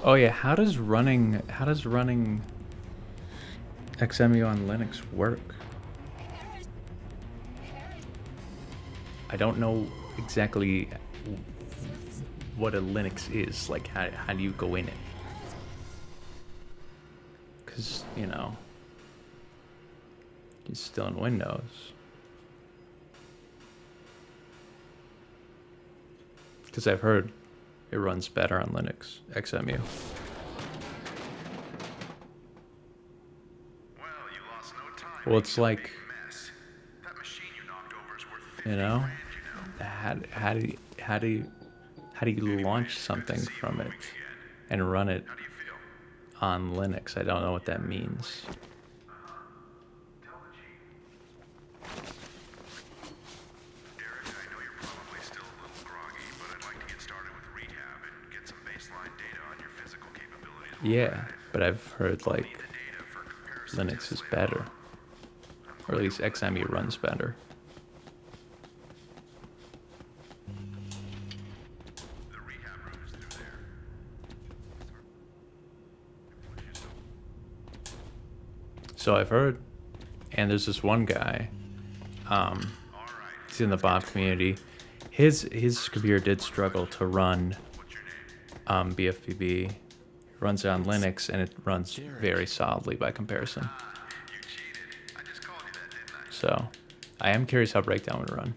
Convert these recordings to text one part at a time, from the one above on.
Oh yeah, how does running XMU on Linux work? I don't know exactly what a Linux is. Like, how do you go in it? Because, it's still in Windows. Because I've heard it runs better on Linux, XMU. Well, it's like, you know, how do you launch something from it and run it on Linux? I don't know what that means. Yeah, but I've heard like Linux is better, or at least XMU runs better. So I've heard, and there's this one guy. He's in the Bob community. His computer did struggle to run BFBB. Runs it on Linux, and it runs very solidly by comparison. So I am curious how Breakdown would run.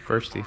Firsty.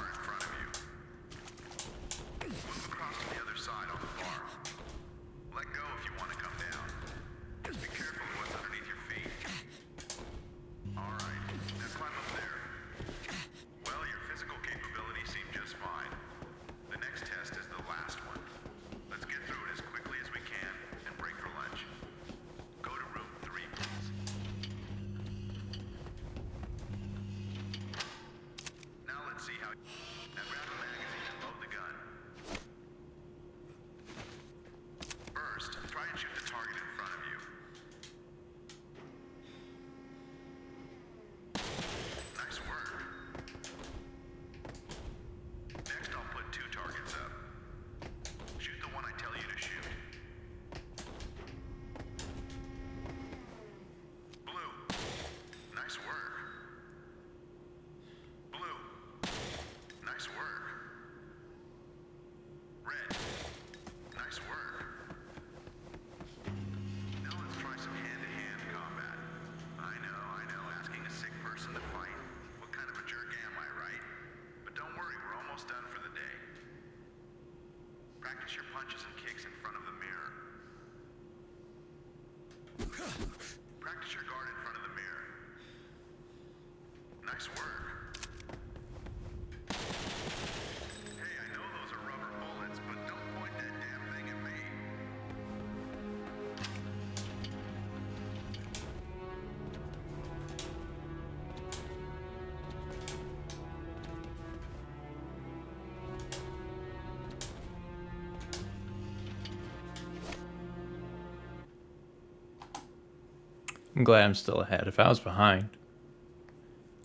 I'm glad I'm still ahead. If I was behind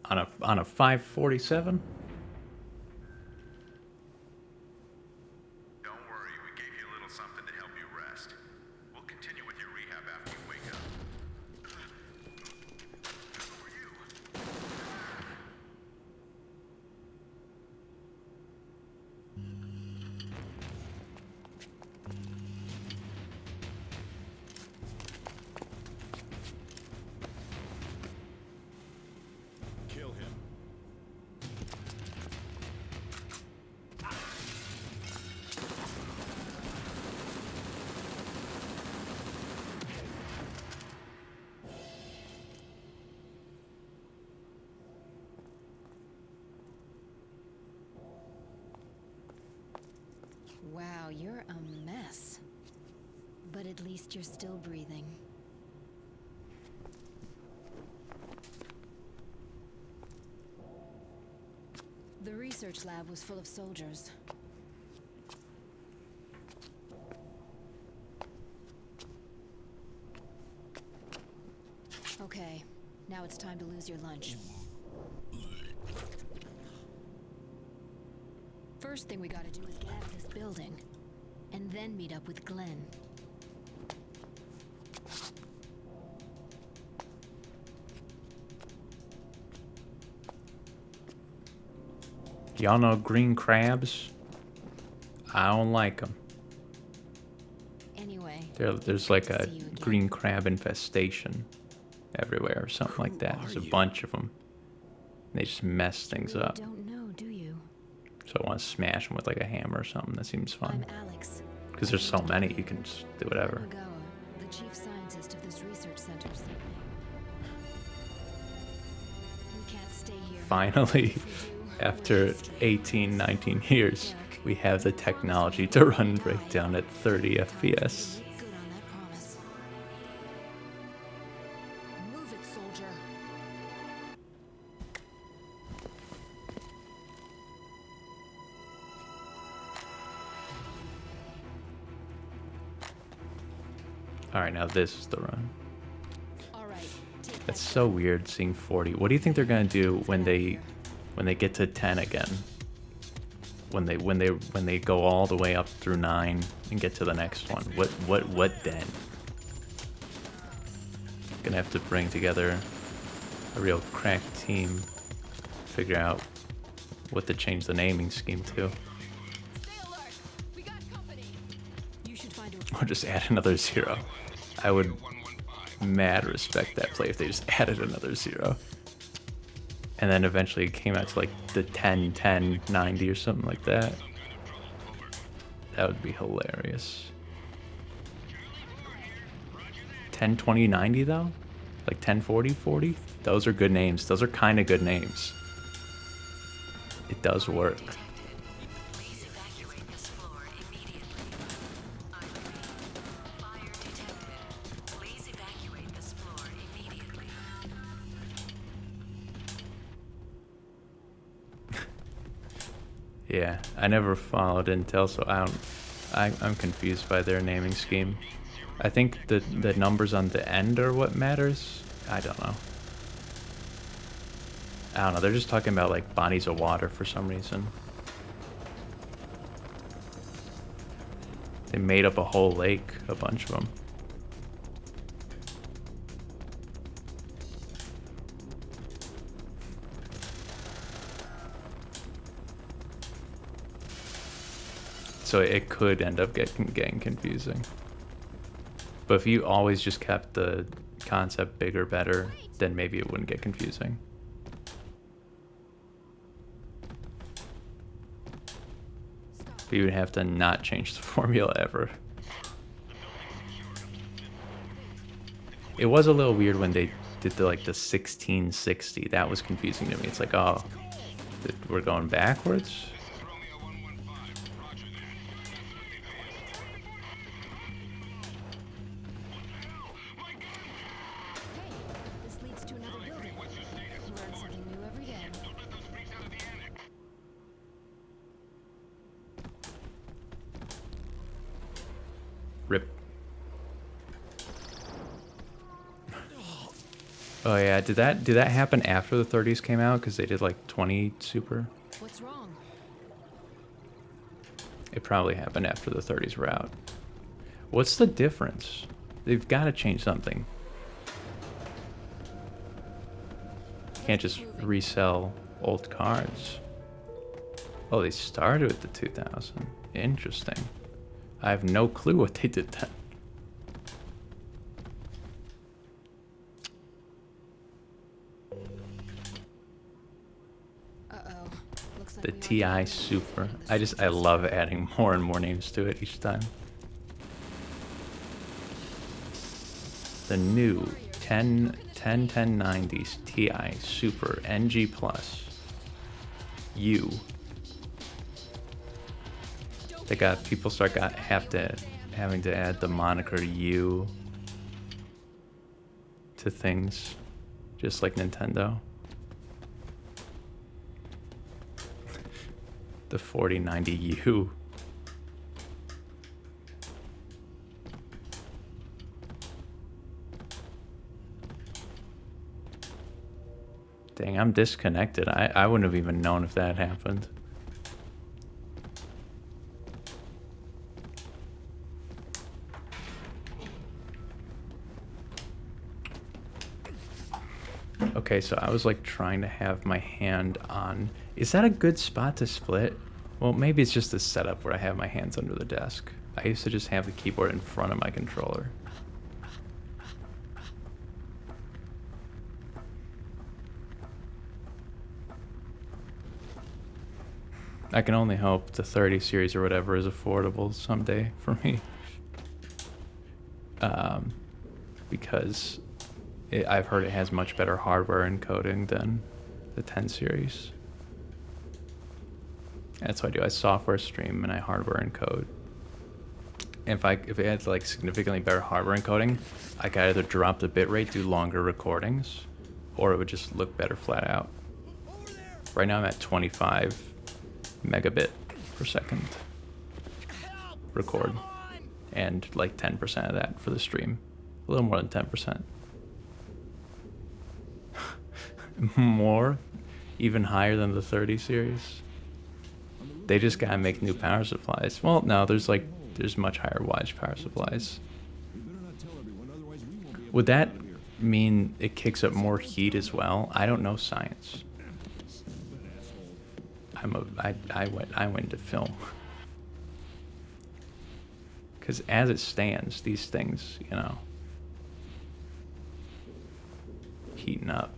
on a 547, Wow, you're a mess. But at least you're still breathing. The research lab was full of soldiers. Okay, now it's time to lose your lunch. First thing we gotta do is get out of this building, and then meet up with Glenn. Y'all know green crabs? I don't like them. Anyway, There's like a green crab infestation everywhere or something like that. There's a bunch of them. They just mess things up. Don't know, do you? So I want to smash them with like a hammer or something. That seems fun. I'm Alex. Because there's so many, you can just do whatever. The chief scientist of this research center sent me. We can't stay here. Finally, after 18, 19 years, we have the technology to run Breakdown at 30 FPS. Good on that promise. Move it, soldier. Alright, now this is the run. All right. That's so weird seeing 40. What do you think they're gonna do when they get to 10 again? When they go all the way up through 9 and get to the next one? What then? Gonna have to bring together a real crack team, figure out what to change the naming scheme to. Or just add another 0. I would mad respect that play if they just added another 0. And then eventually it came out to like the 10, 10, 90 or something like that. That would be hilarious. 10, 20, 90 though? Like 10, 40, 40? Those are good names. Those are kind of good names. It does work. Yeah, I never followed Intel, so I'm confused by their naming scheme. I think the numbers on the end are what matters. I don't know. I don't know, they're just talking about like bodies of water for some reason. They made up a whole lake, a bunch of them. So it could end up getting confusing. But if you always just kept the concept bigger, better, then maybe it wouldn't get confusing. But you would have to not change the formula ever. It was a little weird when they did the 1660. That was confusing to me. It's like, oh, we're going backwards? Rip. Oh yeah, did that happen after the 30s came out? Because they did like 20 Super. What's wrong? It probably happened after the 30s were out. What's the difference? They've got to change something. Can't just resell old cards. Oh, they started with the 2000. Interesting. I have no clue what they did then. Uh-oh. Looks like The we TI are Super. I love adding more and more names to it each time. The new 1090s TI Super NG Plus U. Don't People having to add the moniker "you" to things, just like Nintendo. The 4090U. Dang, I'm disconnected. I wouldn't have even known if that happened. Okay, so I was like trying to have my hand on... Is that a good spot to split? Well, maybe it's just the setup where I have my hands under the desk. I used to just have the keyboard in front of my controller. I can only hope the 30 series or whatever is affordable someday for me. Because I've heard it has much better hardware encoding than the 10 series. That's what I do. I software stream and I hardware encode. And if it had like significantly better hardware encoding, I could either drop the bitrate, do longer recordings, or it would just look better flat out. Right now I'm at 25 megabit per second record, and like 10% of that for the stream. A little more than 10%. More? Even higher than the 30 series? They just gotta make new power supplies. Well, no, there's much higher wattage power supplies. Would that mean it kicks up more heat as well? I don't know science. I went into film. Because as it stands, these things, you know, heating up.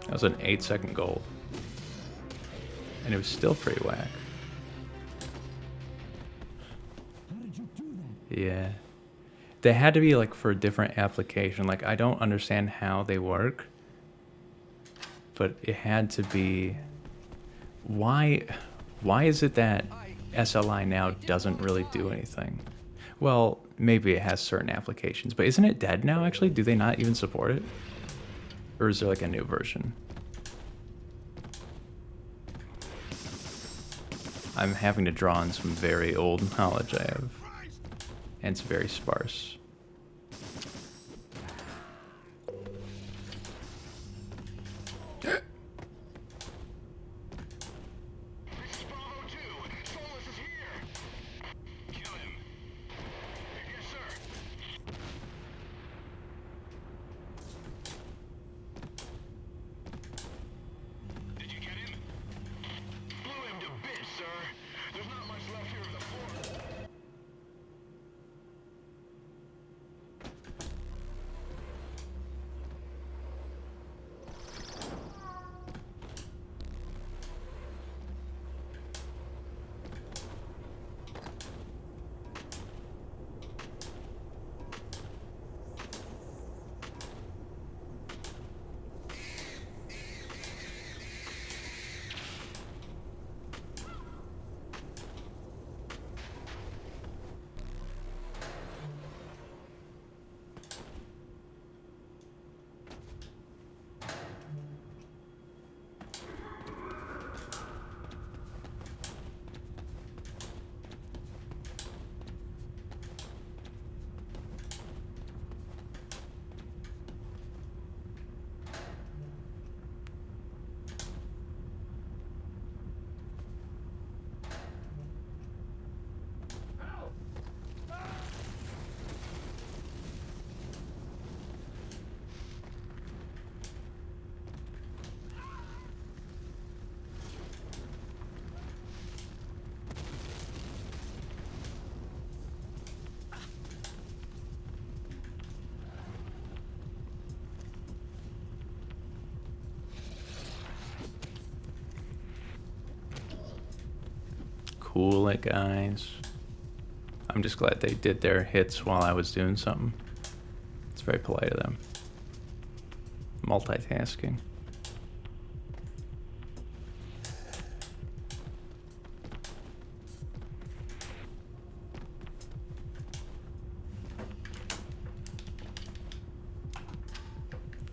That was an 8-second goal. And it was still pretty whack. Yeah. They had to be like for a different application. Like I don't understand how they work. But it had to be... Why is it that SLI now doesn't really do anything? Well, maybe it has certain applications, but isn't it dead now actually? Do they not even support it? Or is there like a new version? I'm having to draw on some very old knowledge I have. And it's very sparse. cool, guys. I'm just glad they did their hits while I was doing something. It's very polite of them. Multitasking.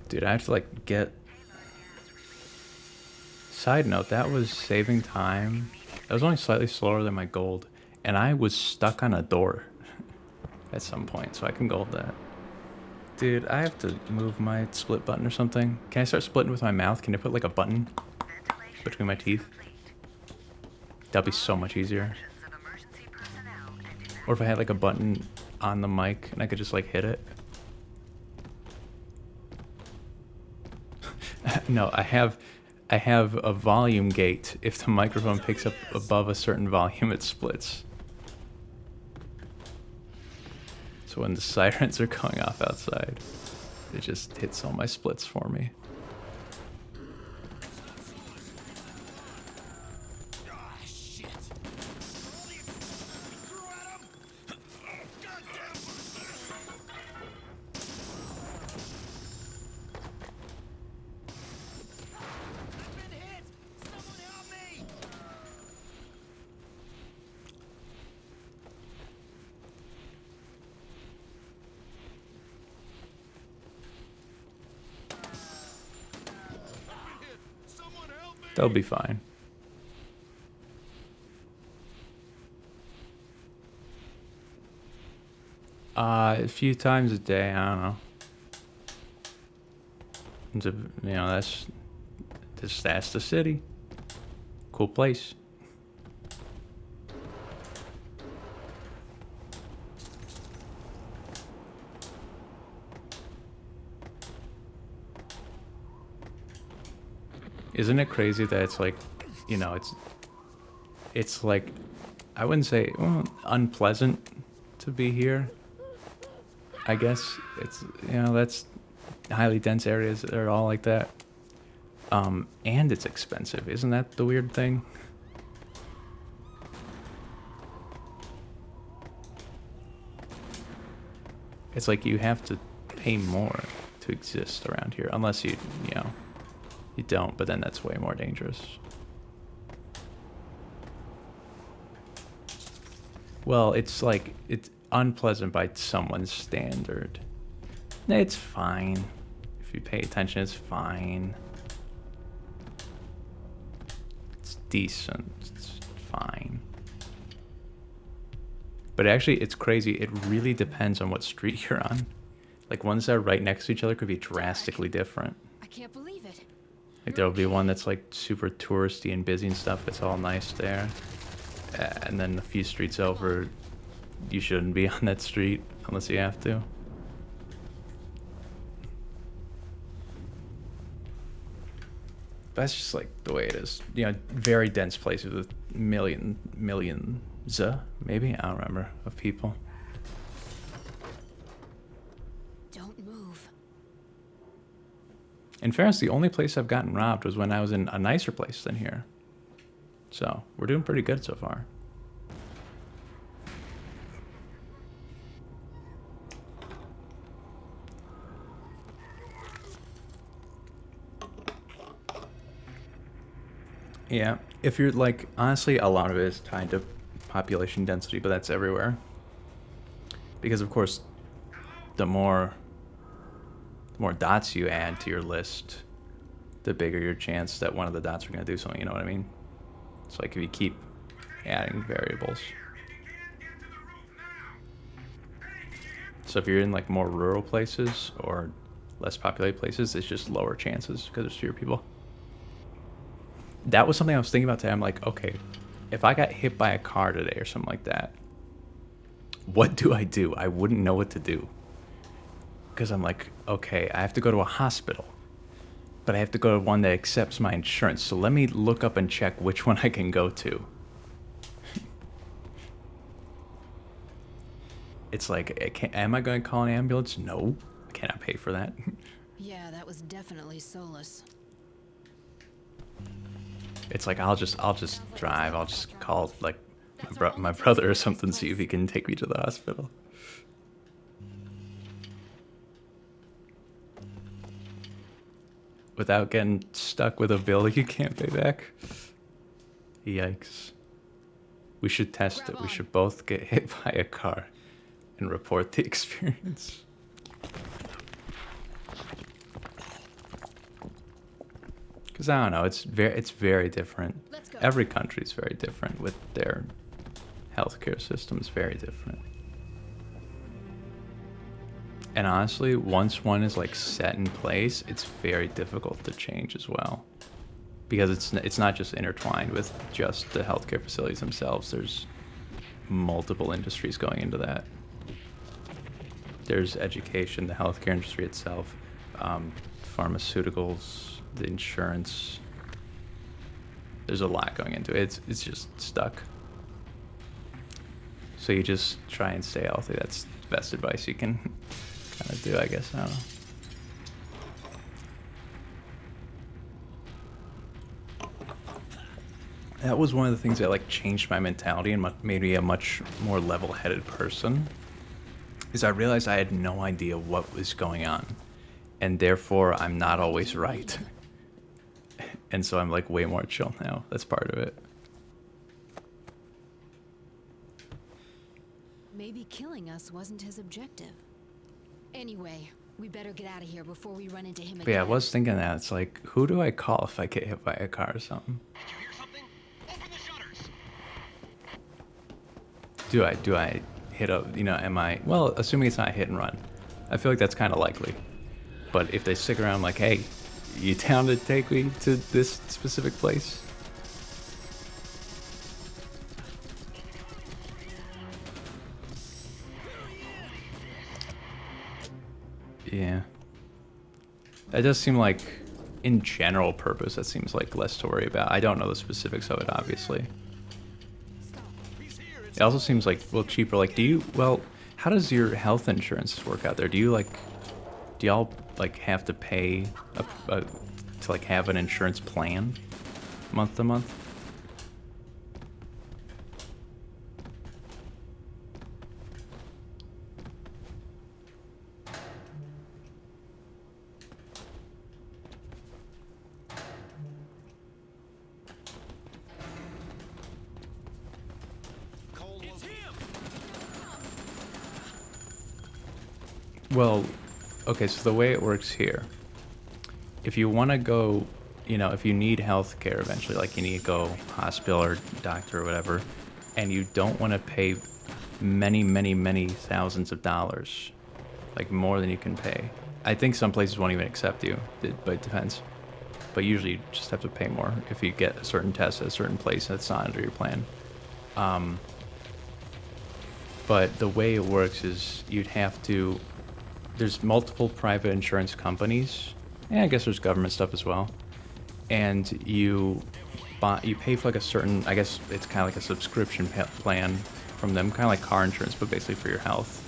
Dude, I have to like get... Side note, that was saving time. That was only slightly slower than my gold. And I was stuck on a door at some point, so I can gold that. Dude, I have to move my split button or something. Can I start splitting with my mouth? Can I put like a button between my teeth? That'd be so much easier. Or if I had like a button on the mic and I could just like hit it. No, I have a volume gate. If the microphone picks up above a certain volume, it splits. So when the sirens are going off outside, it just hits all my splits for me. They'll be fine. A few times a day, I don't know. It's a, you know, that's the city. Cool place. Isn't it crazy that it's like, you know, it's like, I wouldn't say unpleasant to be here. I guess it's, you know, that's highly dense areas that are all like that. And it's expensive. Isn't that the weird thing? It's like you have to pay more to exist around here, unless you know, you don't, but then that's way more dangerous. Well, it's like, it's unpleasant by someone's standard. It's fine. If you pay attention, it's fine. It's decent. It's fine. But actually, it's crazy. It really depends on what street you're on. Like, ones that are right next to each other could be drastically different. I can't believe it. Like, there'll be one that's like super touristy and busy and stuff. It's all nice there. And then a few streets over, you shouldn't be on that street unless you have to. That's just like the way it is. You know, very dense places with millions, maybe? I don't remember, of people. Don't move. In fairness, the only place I've gotten robbed was when I was in a nicer place than here. So, we're doing pretty good so far. Yeah, if you're like, honestly, a lot of it is tied to population density, but that's everywhere. Because of course, the more dots you add to your list, the bigger your chance that one of the dots are going to do something, you know what I mean? It's like if you keep adding variables. So if you're in like more rural places or less populated places, it's just lower chances because there's fewer people. That was something I was thinking about today. I'm like, okay, if I got hit by a car today or something like that, what do? I wouldn't know what to do. Because I'm like, okay, I have to go to a hospital, but I have to go to one that accepts my insurance. So let me look up and check which one I can go to. It's like, am I going to call an ambulance? No, I cannot pay for that. Yeah, that was definitely soulless. It's like, I'll just drive. I'll just call like my brother or something, see if he can take me to the hospital. Without getting stuck with a bill you can't pay back. Yikes. We should test it. We should both get hit by a car and report the experience. Because I don't know, it's very different. Every country is very different with their healthcare systems, very different. And honestly, once one is like set in place, it's very difficult to change as well. Because it's not just intertwined with just the healthcare facilities themselves. There's multiple industries going into that. There's education, the healthcare industry itself, pharmaceuticals, the insurance. There's a lot going into it. It's just stuck. So you just try and stay healthy. That's the best advice you can kind of do, I guess. I don't know. That was one of the things that like changed my mentality and made me a much more level-headed person. Is I realized I had no idea what was going on, and therefore I'm not always right. And so I'm like way more chill now. That's part of it. Maybe killing us wasn't his objective. Anyway, we better get out of here before we run into him again. But yeah, I was thinking that. It's like, who do I call if I get hit by a car or something? Did you hear something? Open the shutters. Do I hit a, you know, am I, well, assuming it's not a hit and run. I feel like that's kind of likely. But if they stick around like, hey, you down to take me to this specific place? Yeah. That does seem like, in general purpose, that seems like less to worry about. I don't know the specifics of it, obviously. It also seems like, well, cheaper. Like, how does your health insurance work out there? Do y'all, like, have to pay to, like, have an insurance plan month to month? Well, okay, so the way it works here, if you want to go, you know, if you need health care eventually, like you need to go hospital or doctor or whatever, and you don't want to pay many thousands of dollars, like more than you can pay. I think some places won't even accept you, but it depends. But usually you just have to pay more if you get a certain test at a certain place that's not under your plan. But the way it works is you'd have to, there's multiple private insurance companies, and I guess there's government stuff as well. And you pay for like a certain, I guess it's kind of like a subscription plan from them, kind of like car insurance, but basically for your health.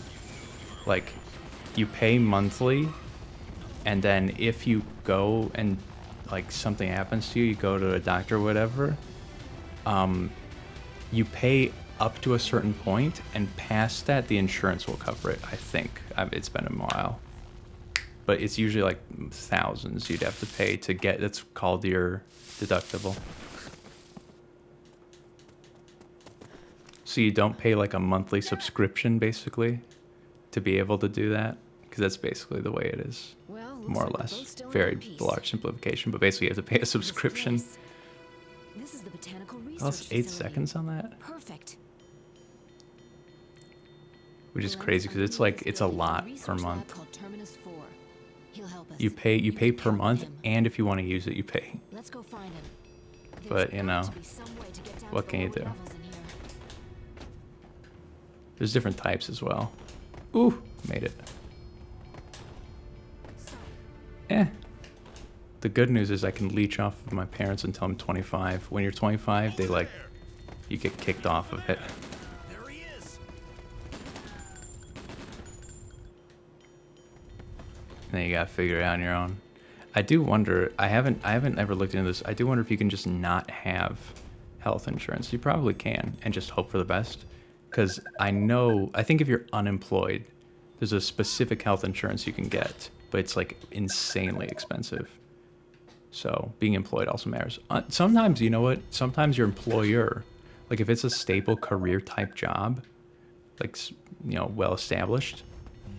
Like, you pay monthly, and then if you go and like something happens to you, you go to a doctor or whatever, you pay up to a certain point, and past that, the insurance will cover it, I think. It's been a while. But it's usually like thousands you'd have to pay to get, that's called your deductible. So you don't pay like a monthly subscription, basically, to be able to do that, because that's basically the way it is, Well, more or less. Very large simplification, but basically you have to pay a subscription. This is the botanical research Plus 8 facility. seconds on that? Perfect. Which is crazy, because it's like, it's a lot per month. You pay per month, and if you want to use it, you pay. Let's go find him. But, you know, what can you do? There's different types as well. Ooh, made it. The good news is I can leech off of my parents until I'm 25. When you're 25, they like, you get kicked off of it. There he is. And then you gotta figure it out on your own. I do wonder, I haven't ever looked into this. I do wonder if you can just not have health insurance. You probably can, and just hope for the best. Because I think if you're unemployed, there's a specific health insurance you can get, but it's like insanely expensive. So being employed also matters. Sometimes, you know what? Sometimes your employer, like if it's a stable career type job, like, you know, well established,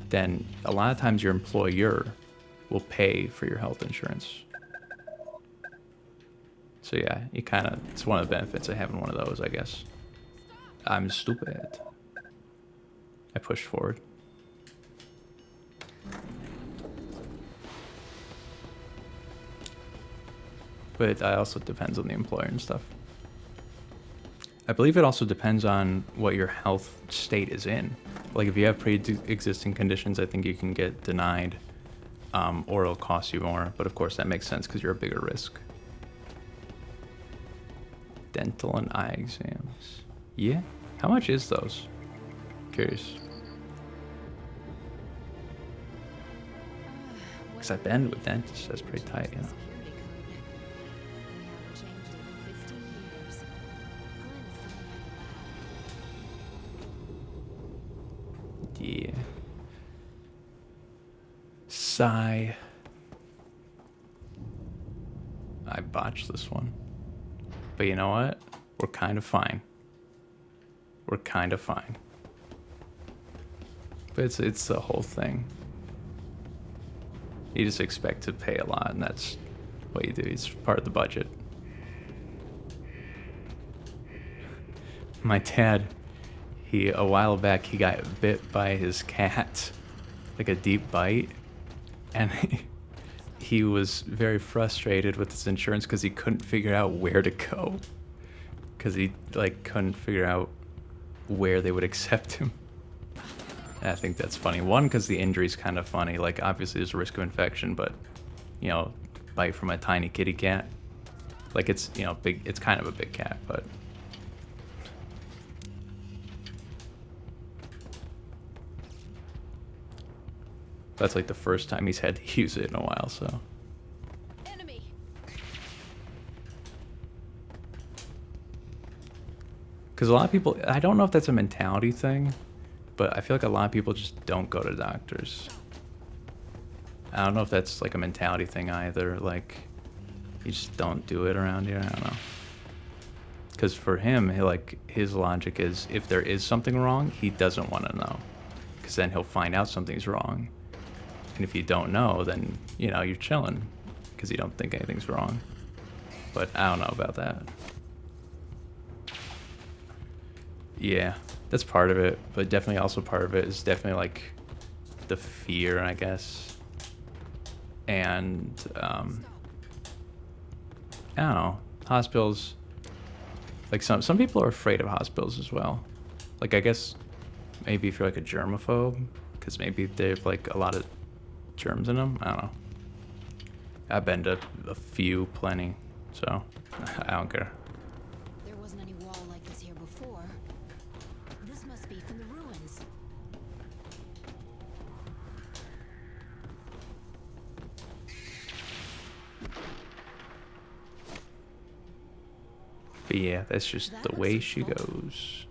then a lot of times your employer will pay for your health insurance. So yeah, it's one of the benefits of having one of those, I guess. I'm stupid. I pushed forward. But it also depends on the employer and stuff. I believe it also depends on what your health state is in. Like if you have pre-existing conditions, I think you can get denied, or it'll cost you more. But of course that makes sense because you're a bigger risk. Dental and eye exams. Yeah? How much is those? Curious. Because I've been with dentists, that's pretty tight, you know? Yeah. Sigh. I botched this one. But you know what? We're kind of fine. We're kind of fine. But it's the whole thing. You just expect to pay a lot, and that's what you do. It's part of the budget. My dad, a while back, he got bit by his cat, like a deep bite, and he was very frustrated with his insurance because he couldn't figure out where to go, because he like couldn't figure out where they would accept him. And I think that's funny. One, because the injury's kind of funny. Like obviously there's a risk of infection, but you know, bite from a tiny kitty cat, like it's, you know, big. It's kind of a big cat, but. That's like the first time he's had to use it in a while, so. Enemy. Because a lot of people, I don't know if that's a mentality thing, but I feel like a lot of people just don't go to doctors. I don't know if that's like a mentality thing either, like, you just don't do it around here, I don't know. Because for him, his logic is, if there is something wrong, he doesn't want to know. Because then he'll find out something's wrong. And if you don't know, then, you know, you're chilling because you don't think anything's wrong. But I don't know about that. Yeah, that's part of it. But definitely also part of it is definitely like the fear, I guess. And, I don't know, hospitals, like some people are afraid of hospitals as well. Like, I guess maybe if you're like a germaphobe, because maybe they have like a lot of germs in them. I don't know. I've been to a few, plenty, so I don't care. There wasn't any wall like this here before. This must be from the ruins. But yeah, that's just That the looks way like she full. goes.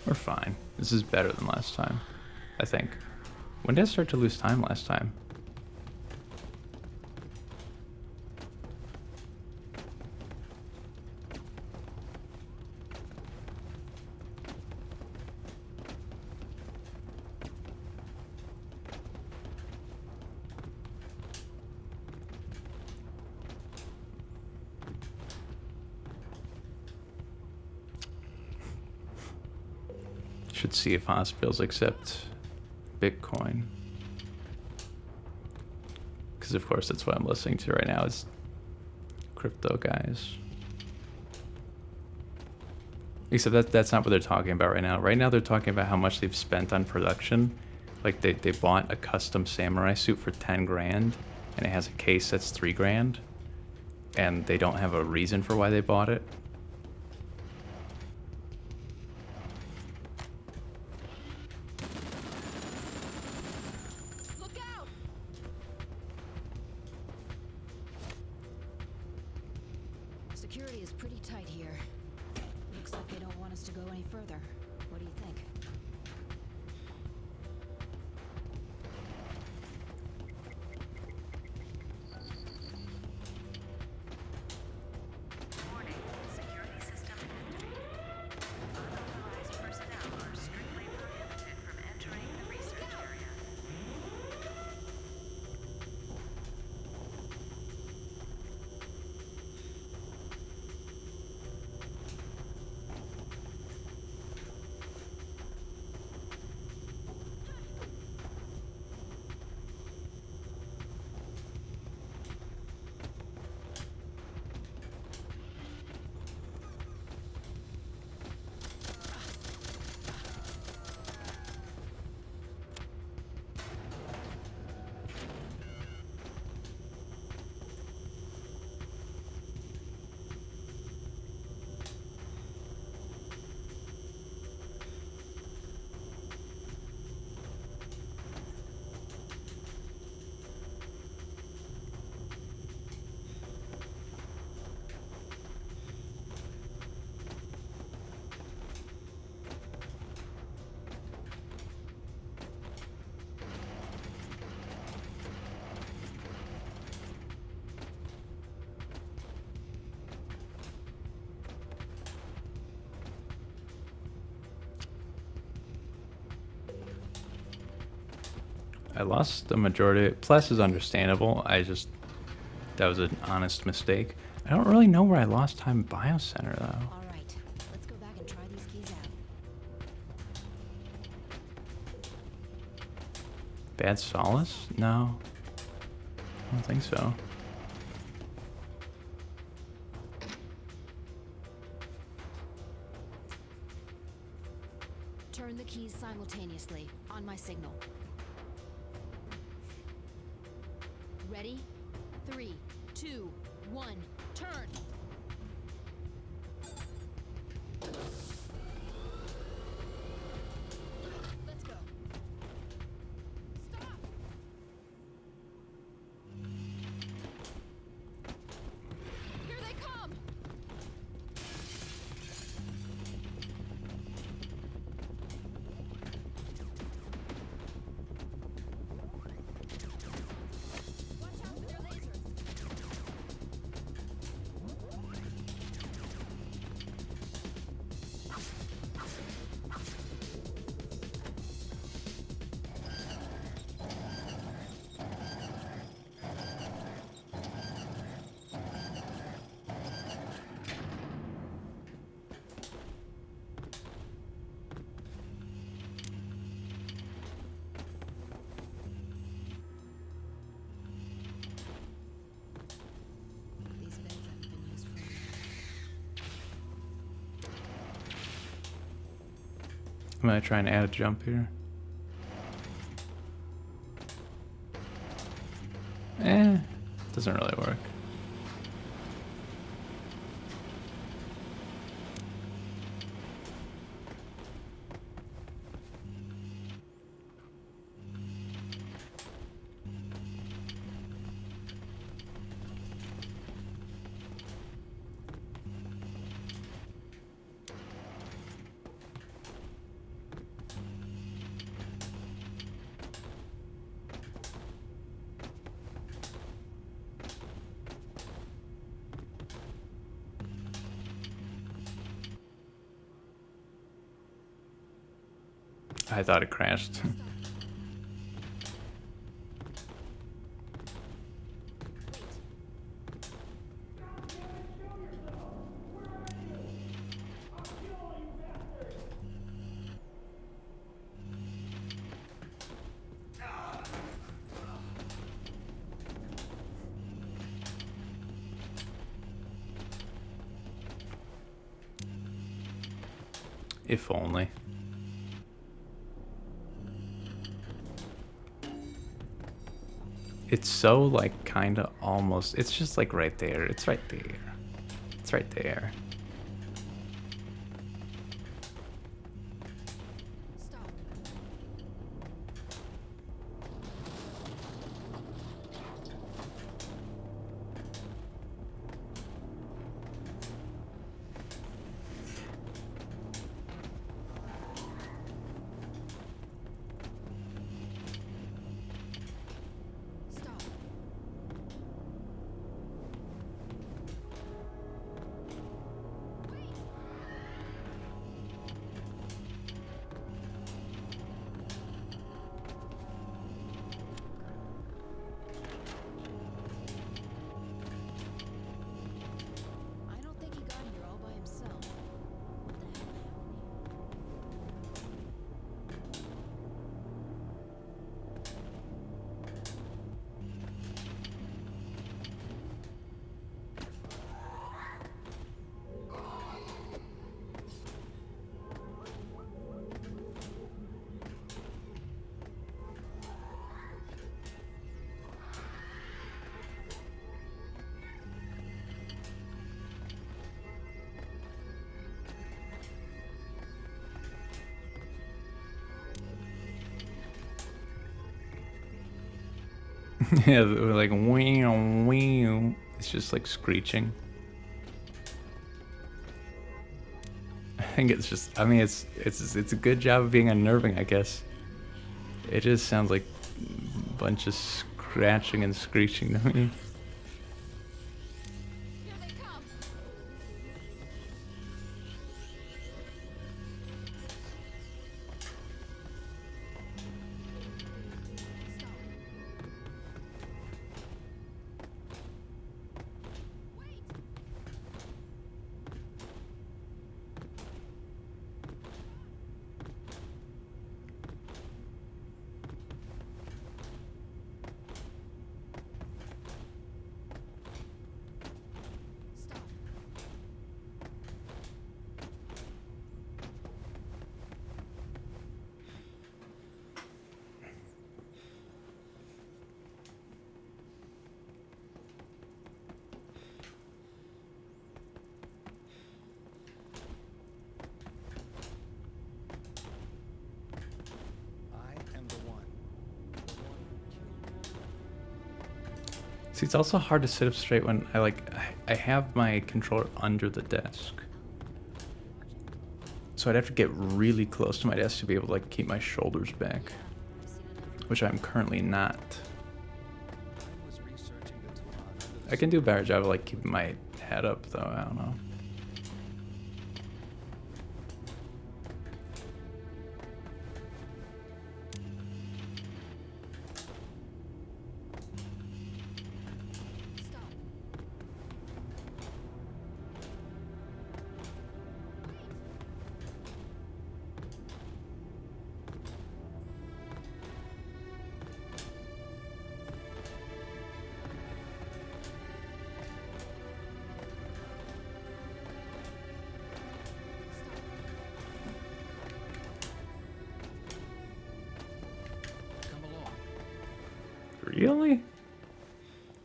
We're fine. This is better than last time, I think. When did I start to lose time last time? Should see if hospitals accept Bitcoin. Because of course that's what I'm listening to right now is crypto guys. Except that's not what they're talking about right now. Right now they're talking about how much they've spent on production. Like they bought a custom samurai suit for 10 grand, and it has a case that's 3 grand, and they don't have a reason for why they bought it. Look out! Security is pretty tight here. Looks like they don't want us to go any further. What do you think? Warning, security system activated. Unauthorized personnel are strictly prohibited from entering the research area. I lost the majority. Plus is understandable. That was an honest mistake. I don't really know where I lost time Biocenter though. All right, let's go back and try these keys out. Bad Solace? No. I don't think so. Turn the keys simultaneously on my signal. Ready? 3, 2, 1, turn! Let's go. Stop! Here they come! Watch out for their lasers! These beds haven't been used for a I'm gonna try and add a jump here. Doesn't really work. I thought it crashed. If only. It's so like kind of almost. It's just like right there. It's right there. It's right there. Stop. Stop. Wait. I don't think he got here all by himself. What the hell happened? Yeah, they're like wow, wow. It's just like screeching. I think it's just. I mean, it's a good job of being unnerving, I guess. It just sounds like a bunch of scratching and screeching to me. Here they come. Stop. Wait. Stop. I am the one. The one who killed. See, it's also hard to sit up straight when I have my controller under the desk. So I'd have to get really close to my desk to be able to like keep my shoulders back, which I'm currently not. I was researching the Tehran under the I can do a better job of like keeping my head up though, I don't know. Stop. Come along. Really?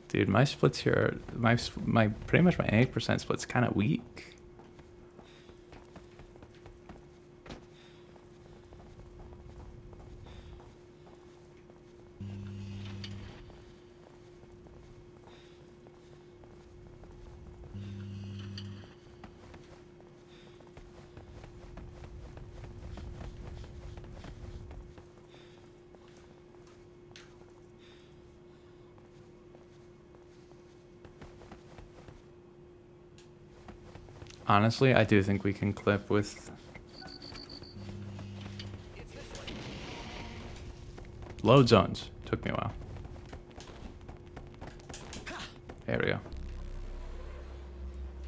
Dude, my splits here are my pretty much my 8% split's kind of weak. Honestly, I do think we can clip with load zones. Took me a while. There we go.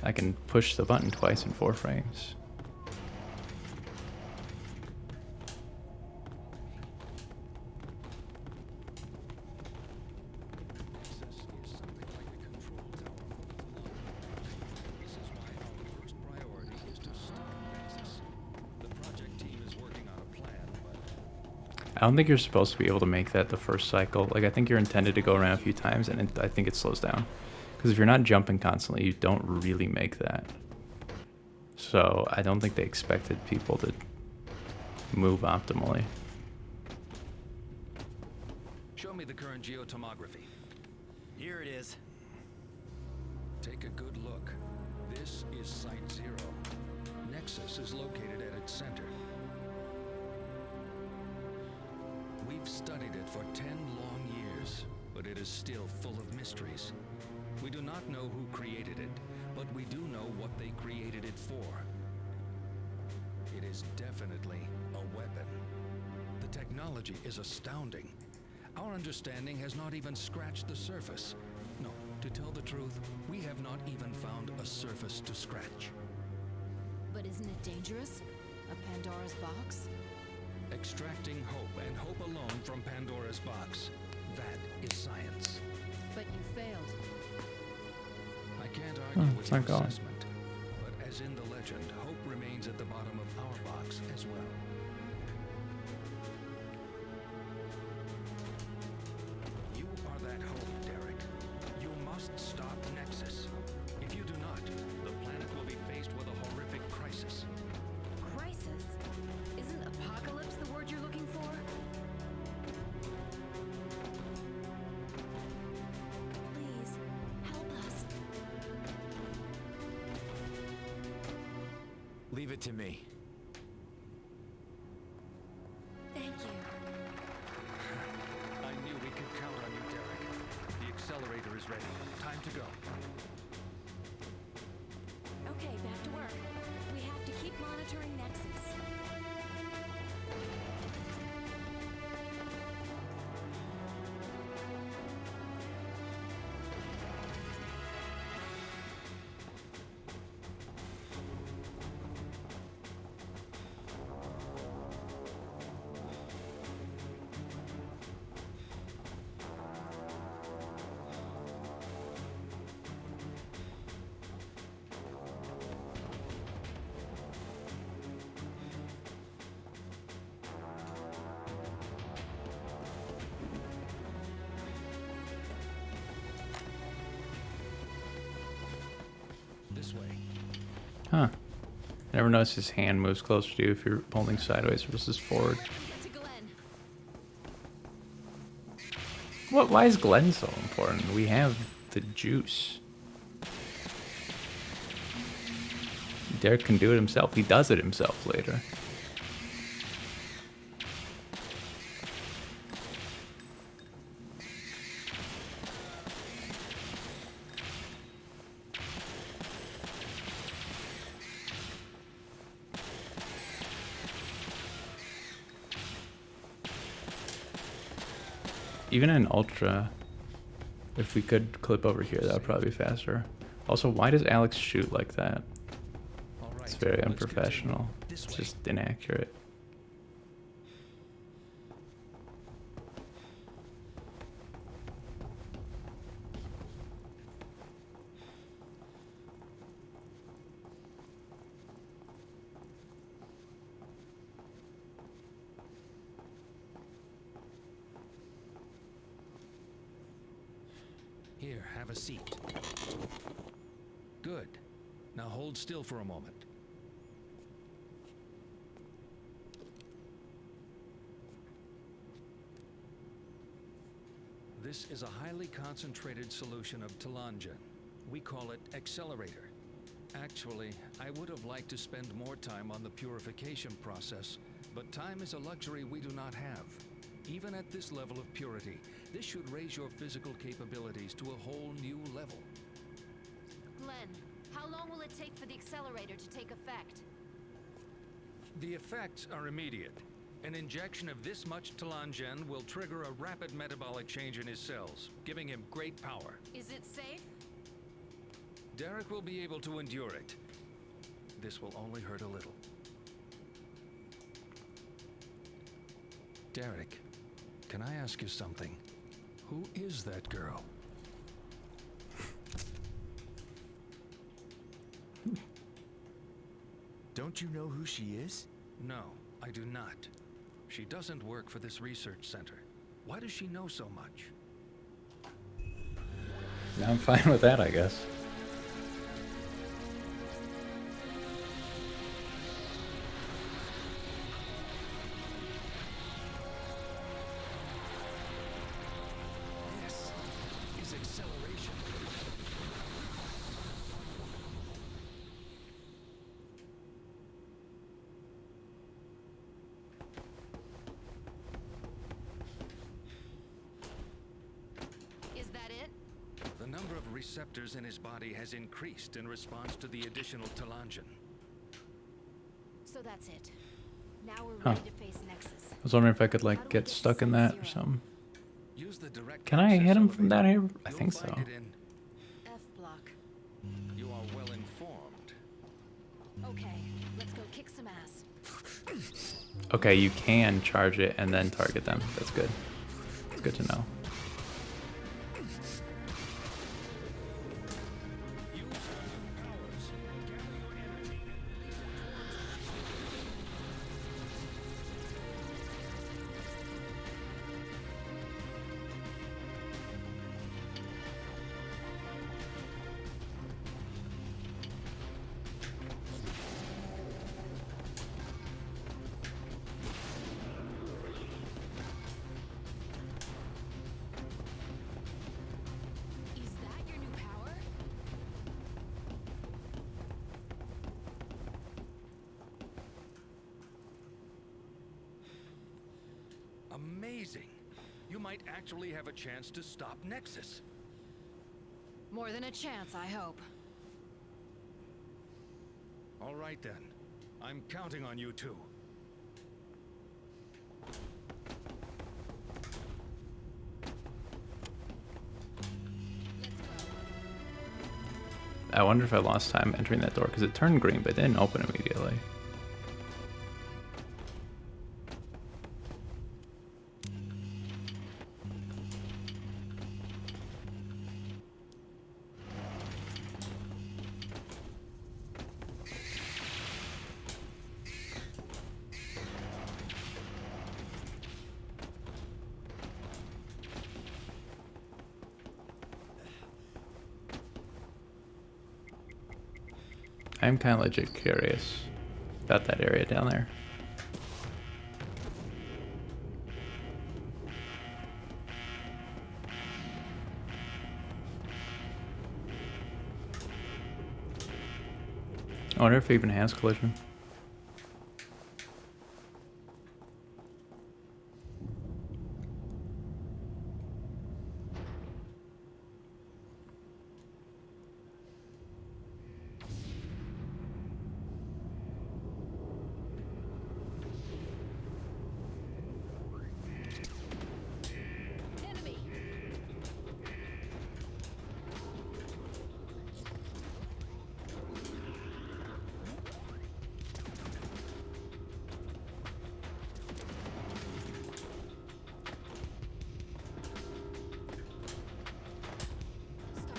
I can push the button twice in 4 frames. Access is something like a control tower for the flood. This is why our first priority is to stop access. The project I don't think you're supposed to be able to make that the first cycle. Like, I think you're intended to go around a few times, and I think it slows down. Because if you're not jumping constantly, you don't really make that. So I don't think they expected people to move optimally. Show me the current geotomography. Here it is. Take a good look. This is Site 0. Nexus is located at its center. We've studied it for 10 long years, but it is still full of mysteries. We do not know who created it, but we do know what they created it for. It is definitely a weapon. The technology is astounding. Our understanding has not even scratched the surface. No, to tell the truth, we have not even found a surface to scratch. But isn't it dangerous? A Pandora's box? Extracting hope and hope alone from Pandora's box. That is science. But you failed. I can't argue Oh, with it's your not going. assessment, but as in the legend, hope remains at the bottom of our box as well. You are that hope, Derek. You must stop Nexus. If you do not, the planet will be faced with a horrific crisis. Crisis? Isn't apocalypse the word you're looking for? Please, help us. Leave it to me. Thank you. I knew we could count on you, Derek. The accelerator is ready. Time to go. Okay, back to work. We have to keep monitoring Nexus. This way. Huh. I never noticed his hand moves closer to you if you're holding sideways versus forward. Let him get to Glenn. What? Why is Glenn so important? We have the juice. Derek can do it himself. He does it himself later. Even in Ultra, if we could clip over here, that would probably be faster. Also, why does Alex shoot like that? All right. It's very let's unprofessional. continue. This It's way. just inaccurate. Here, have a seat. Good. Now hold still for a moment. This is a highly concentrated solution of telangen. We call it accelerator. Actually, I would have liked to spend more time on the purification process, but time is a luxury we do not have. Even at this level of purity, this should raise your physical capabilities to a whole new level. Glenn, how long will it take for the accelerator to take effect? The effects are immediate. An injection of this much telangen will trigger a rapid metabolic change in his cells, giving him great power. Is it safe? Derek will be able to endure it. This will only hurt a little. Derek, can I ask you something? Who is that girl? Don't you know who she is? No, I do not. She doesn't work for this research center. Why does she know so much? I'm fine with that, I guess. This is acceleration. Is that it? The number of receptors in his body has increased in response to the additional telangion. So that's it. Now we're Huh. ready to face Nexus. I was wondering if I could How do like we get get to stuck in Site that or Zero? something. Use the direct Can I access hit him from elevator. down here? I You'll think find so. it in- F block. You are well informed. Okay, let's go kick some ass. Okay, you can charge it and then target them. That's good. It's good to know. Is that your new power? Amazing. You might actually have a chance to stop Nexus. More than a chance, I hope. All right then. I'm counting on you two. Let's go. I wonder if I lost time entering that door because it turned green but didn't open immediately. I'm kind of legit curious about that area down there. I wonder if it even has collision. Enemy! Stop.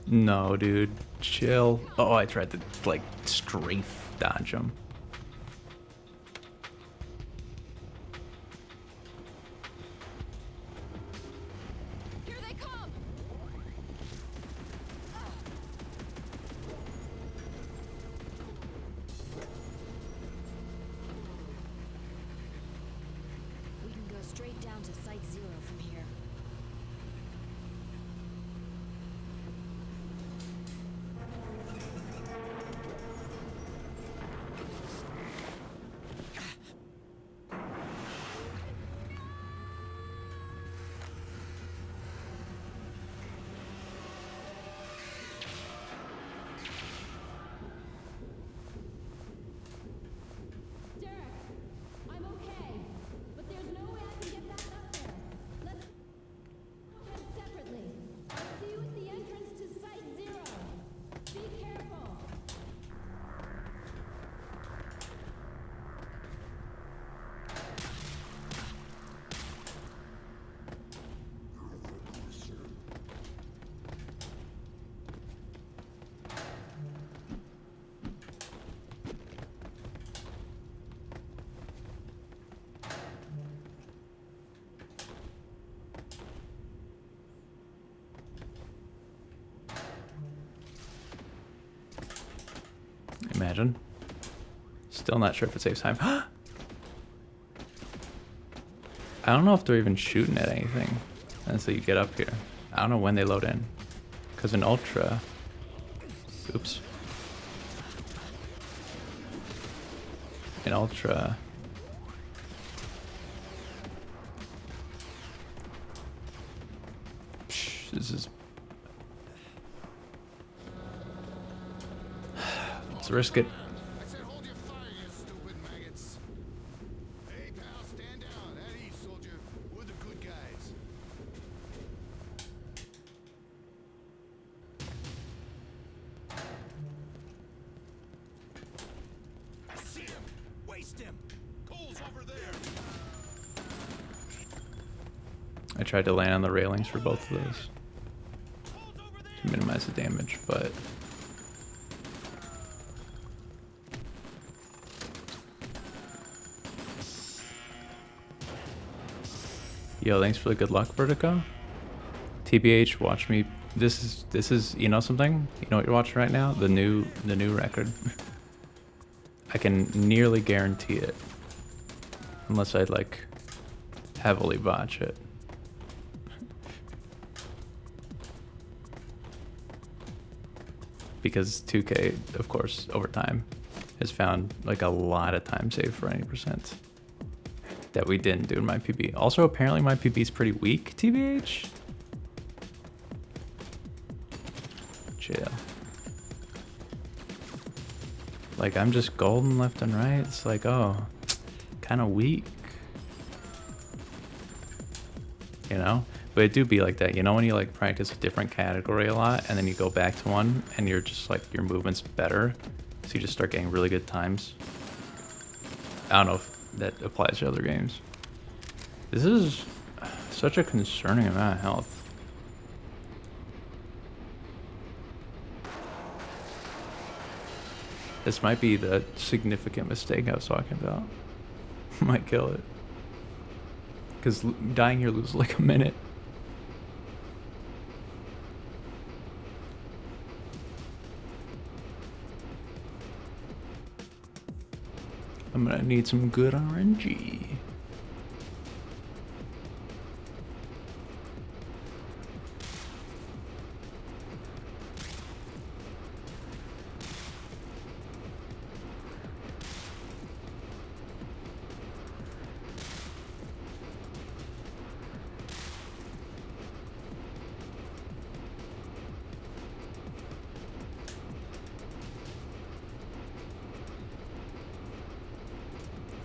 No, dude. Chill. Oh, I tried to, like, strafe dodge him. Here they come! We can go straight down to Site Zero from here. Imagine. Still not sure if it saves time. I don't know if they're even shooting at anything until you get up here. I don't know when they load in. Because in Ultra... Oops. In Ultra... Psh, this is... Let's risk it. I said hold your fire, you stupid maggots. Hey, pal, stand down. At ease, soldier. We're the good guys. I see him. Waste him. Cole's over there. I tried to land on the railings for both of those to minimize the damage, but yo, thanks for the good luck, Vertigo. TBH, watch me. This is you know something? You know what you're watching right now? The new record. I can nearly guarantee it, unless I'd like heavily botch it. Because 2K, of course, over time, has found like a lot of time save for any percent that we didn't do in my PB. Also, apparently my PB is pretty weak, TBH. Chill. Like, I'm just golden left and right. It's like, oh, kind of weak. You know? But it do be like that. You know when you like practice a different category a lot and then you go back to one and you're just like, your movement's better. So you just start getting really good times. I don't know if that applies to other games. This is such a concerning amount of health. This might be the significant mistake I was talking about. Might kill it. Because dying here loses like a minute. I'm gonna need some good RNG.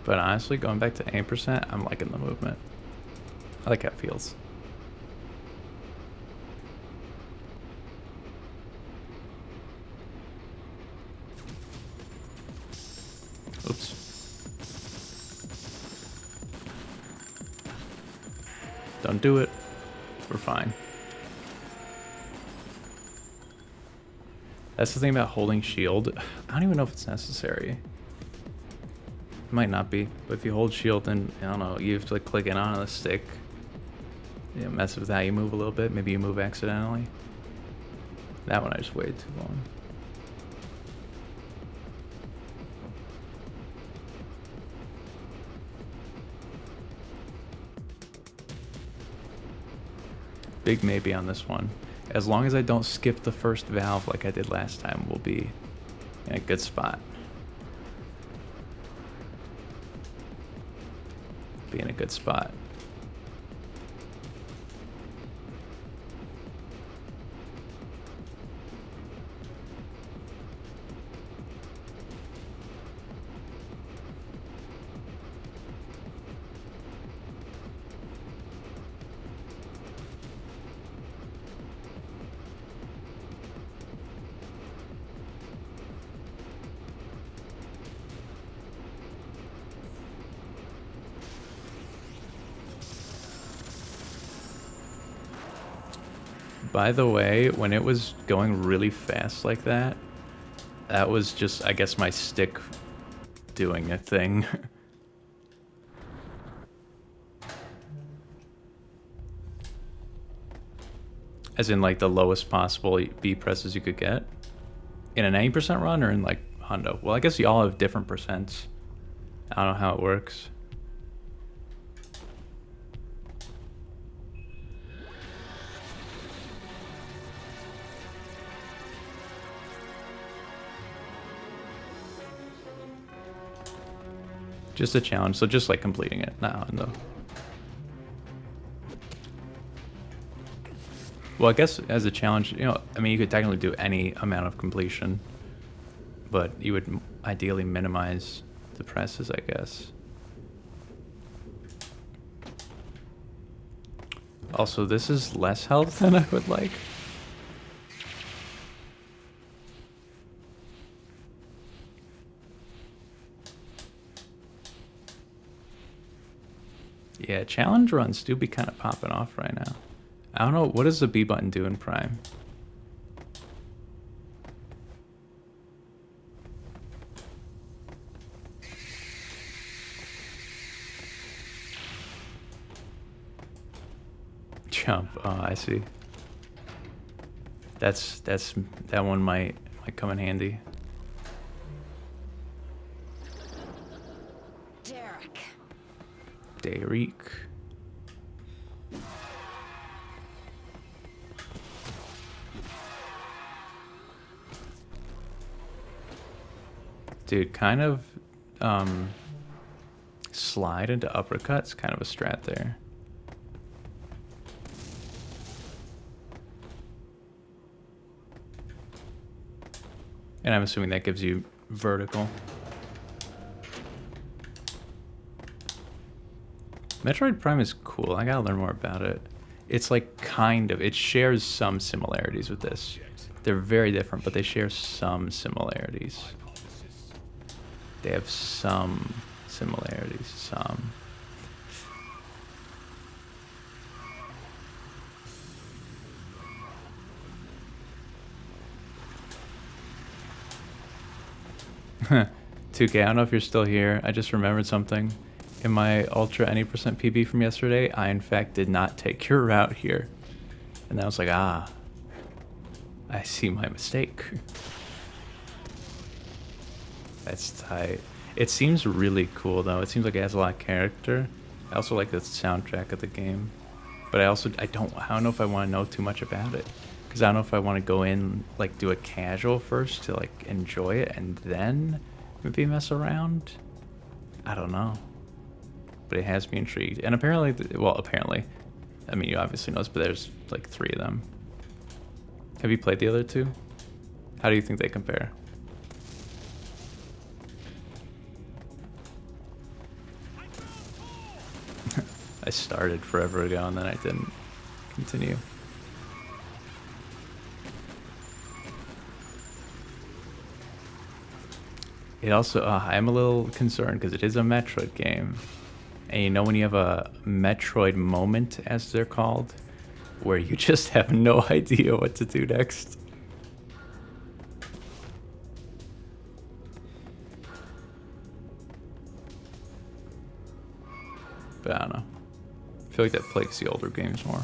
But honestly, going back to 8%, I'm liking the movement. I like how it feels. Oops. Don't do it. We're fine. That's the thing about holding shield. I don't even know if it's necessary. It might not be, but if you hold shield, then I don't know, you have to like click in on the stick. Yeah, mess with that, you move a little bit, maybe you move accidentally. That one I just waited too long. Big maybe on this one. As long as I don't skip the first valve like I did last time, we'll be in a good spot. Be in a good spot. By the way, when it was going really fast like that, that was just, I guess, my stick doing a thing. As in, like, the lowest possible B presses you could get? In an 80% run or in, like, hundo. Well, I guess you all have different percents. I don't know how it works. Just a challenge, so just like completing it, not hundo. Well, I guess as a challenge, you know, I mean, you could technically do any amount of completion, but you would ideally minimize the presses, I guess. Also, this is less health than I would like. Yeah, challenge runs do be kind of popping off right now. I don't know, what does the B button do in Prime? Jump. Oh, I see. That one might come in handy. Derek. Dude, kind of slide into uppercuts, kind of a strat there. And I'm assuming that gives you vertical. Metroid Prime is cool. I gotta learn more about it. It's like it shares some similarities with this. They're very different, but they share some similarities. They have some similarities, some. Huh. 2K, I don't know if you're still here. I just remembered something. In my Ultra Any percent PB from yesterday, I in fact did not take your route here. And I was like, ah, I see my mistake. That's tight. It seems really cool though. It seems like it has a lot of character. I also like the soundtrack of the game. But I don't know if I want to know too much about it. Because I don't know if I want to go in, like, do a casual first to, like, enjoy it and then maybe mess around. I don't know. But it has me intrigued. And apparently, I mean, you obviously know this, but there's, like, 3 of them. Have you played the other 2? How do you think they compare? I started forever ago and then I didn't continue. It also, I'm a little concerned because it is a Metroid game. And you know when you have a Metroid moment, as they're called, where you just have no idea what to do next? But I don't know. I feel like that plagues the older games more.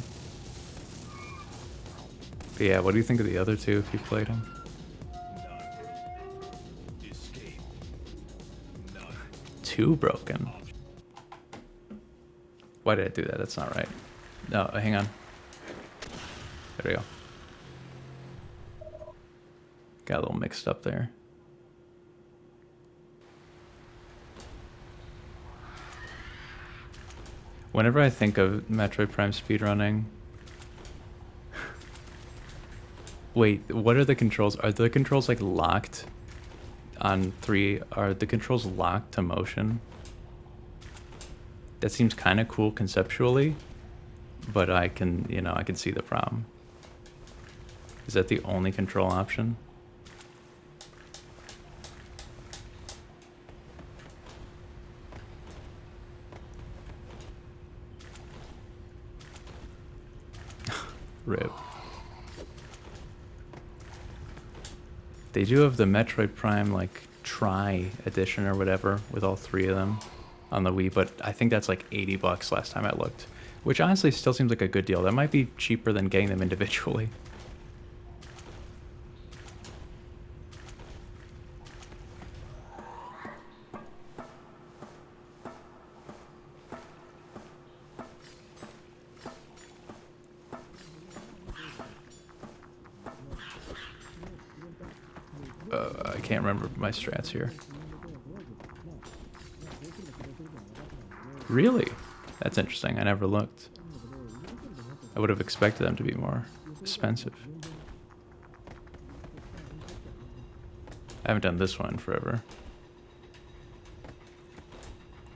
But yeah, what do you think of the other 2 if you played them? Too broken. Why did I do that? That's not right. No, hang on. There we go. Got a little mixed up there. Whenever I think of Metroid Prime speedrunning... Wait, what are the controls? Are the controls like locked on 3? Are the controls locked to motion? That seems kind of cool conceptually, but I can see the problem. Is that the only control option? Rip. They do have the Metroid Prime, like, Tri edition or whatever, with all 3 of them on the Wii, but I think that's like $80 last time I looked, which honestly still seems like a good deal. That might be cheaper than getting them individually. can't remember my strats here. Really? That's interesting. I never looked. I would have expected them to be more expensive. I haven't done this one in forever.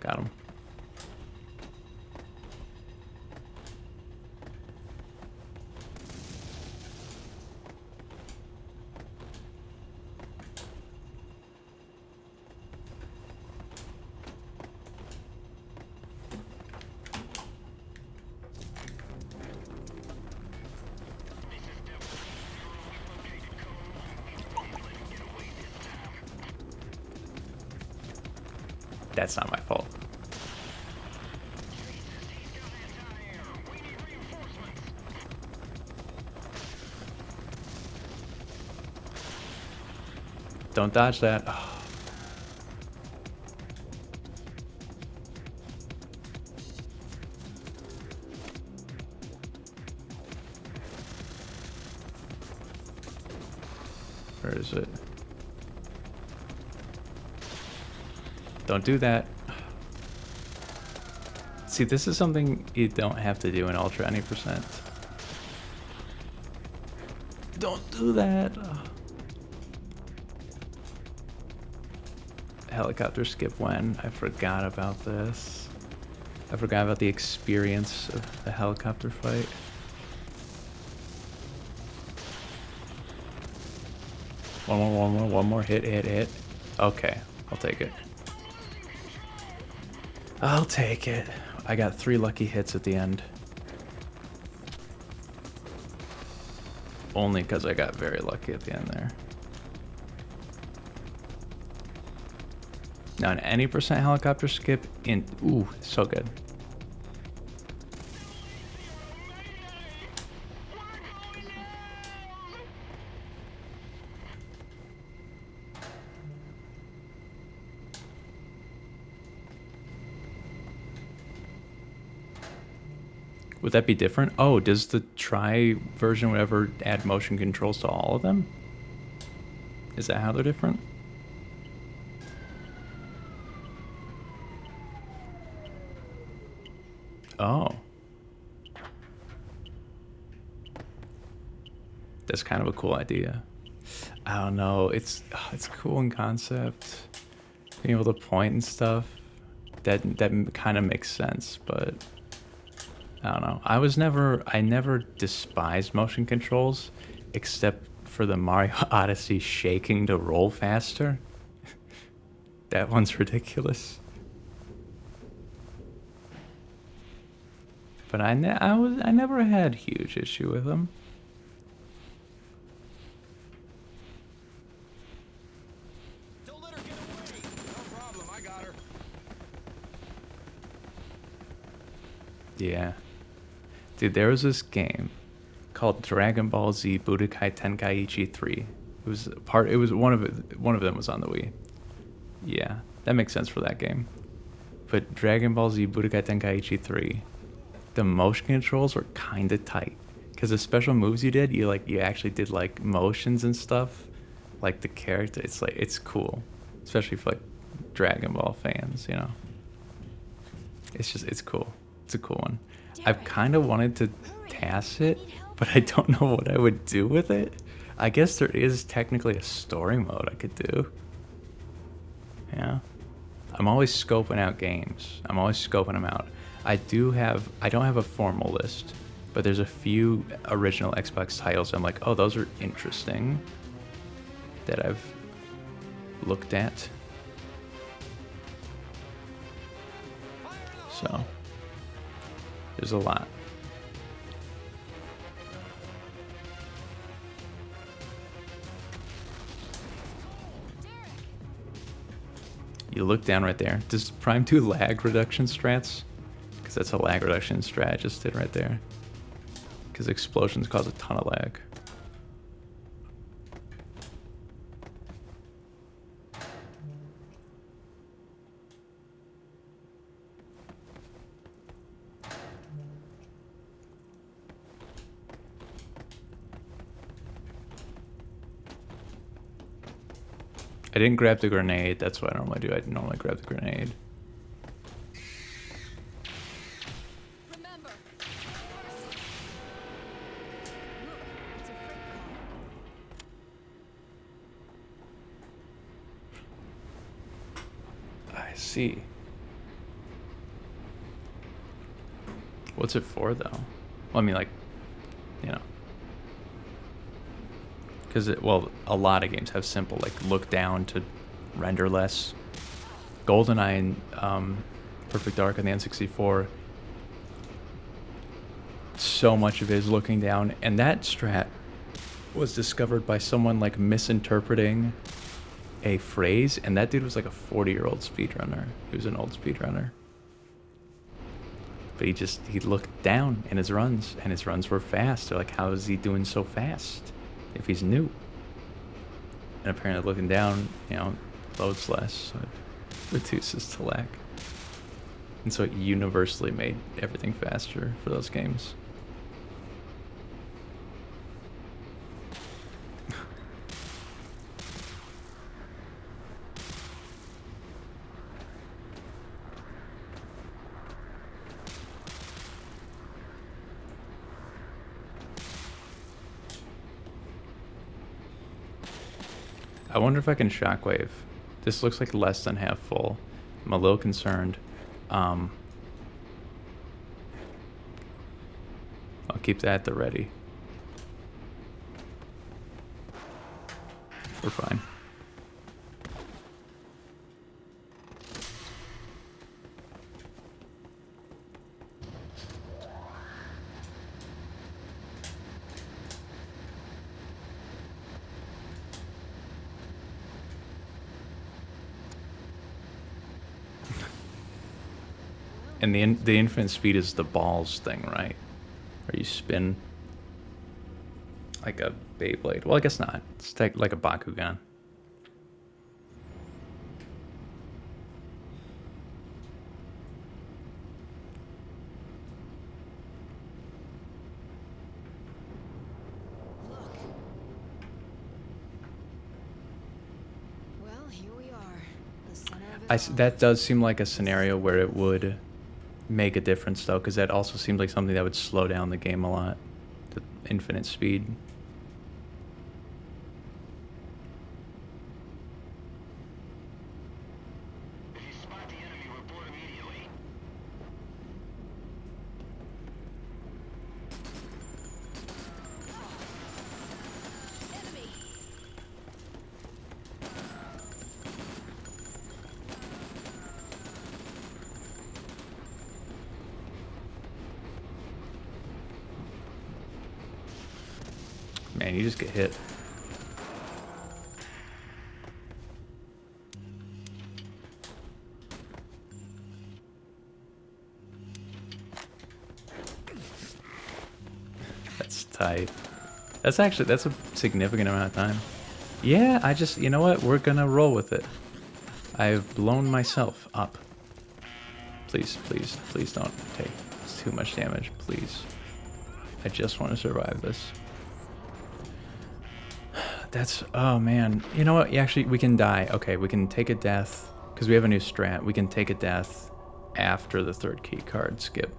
Got him. That's not my fault. Don't dodge that. Oh. Where is it? Don't do that. See, this is something you don't have to do in Ultra any percent. Don't do that. Helicopter skip when? I forgot about this. I forgot about the experience of the helicopter fight. One more. Hit. Okay, I'll take it. I'll take it. I got 3 lucky hits at the end. Only because I got very lucky at the end there. Now an any percent helicopter skip in, ooh, so good. Would that be different? Oh, does the try version whatever add motion controls to all of them? Is that how they're different? Oh. That's kind of a cool idea. I don't know. It's cool in concept. Being able to point and stuff. That kind of makes sense, but I don't know. I never despised motion controls, except for the Mario Odyssey shaking to roll faster. That one's ridiculous. But I never had huge issue with them. Don't let her get away. No problem, I got her. Yeah. Dude, there was this game called Dragon Ball Z Budokai Tenkaichi 3. It was one of them was on the Wii. Yeah, that makes sense for that game. But Dragon Ball Z Budokai Tenkaichi 3, the motion controls were kind of tight because the special moves you did, you actually did like motions and stuff, like the character. It's cool, especially for like Dragon Ball fans, you know. It's cool. It's a cool one. I've kind of wanted to task it, but I don't know what I would do with it. I guess there is technically a story mode I could do. Yeah. I'm always scoping out games. I'm always scoping them out. I don't have a formal list, but there's a few original Xbox titles I'm like, oh, those are interesting, that I've looked at. So there's a lot. You look down right there. Does Prime do lag reduction strats? Because that's a lag reduction strat I just did right there. Because explosions cause a ton of lag. didn't grab the grenade. That's what I normally do. I normally grab the grenade. Remember, mercy. Look, it's a freight car. I see. What's it for, though? Well, I mean, like, you know. Because, well, a lot of games have simple, like, look down to render less. GoldenEye and Perfect Dark on the N64, so much of it is looking down. And that strat was discovered by someone, like, misinterpreting a phrase. And that dude was, like, a 40-year-old speedrunner. He was an old speedrunner. But he looked down in his runs, and his runs were fast. They're like, how is he doing so fast if he's new? And apparently looking down, you know, loads less, so it reduces to lag. And so it universally made everything faster for those games. I wonder if I can shockwave. This looks like less than half full. I'm a little concerned. I'll keep that at the ready. We're fine. And the infinite speed is the balls thing, right? Where you spin like a Beyblade. Well, I guess not. It's like a Bakugan. Look. Well, here we are. The center of it all. That does seem like a scenario where it would make a difference, though, because that also seems like something that would slow down the game a lot. The infinite speed. If you spot the enemy, report immediately. Enemy. Man, you just get hit. That's tight. That's a significant amount of time. Yeah, you know what? We're gonna roll with it. I've blown myself up. Please, please, please don't take too much damage, please. I just want to survive this. Oh man. You know what? Actually, we can die. Okay, we can take a death, because we have a new strat. We can take a death after the third key card skip.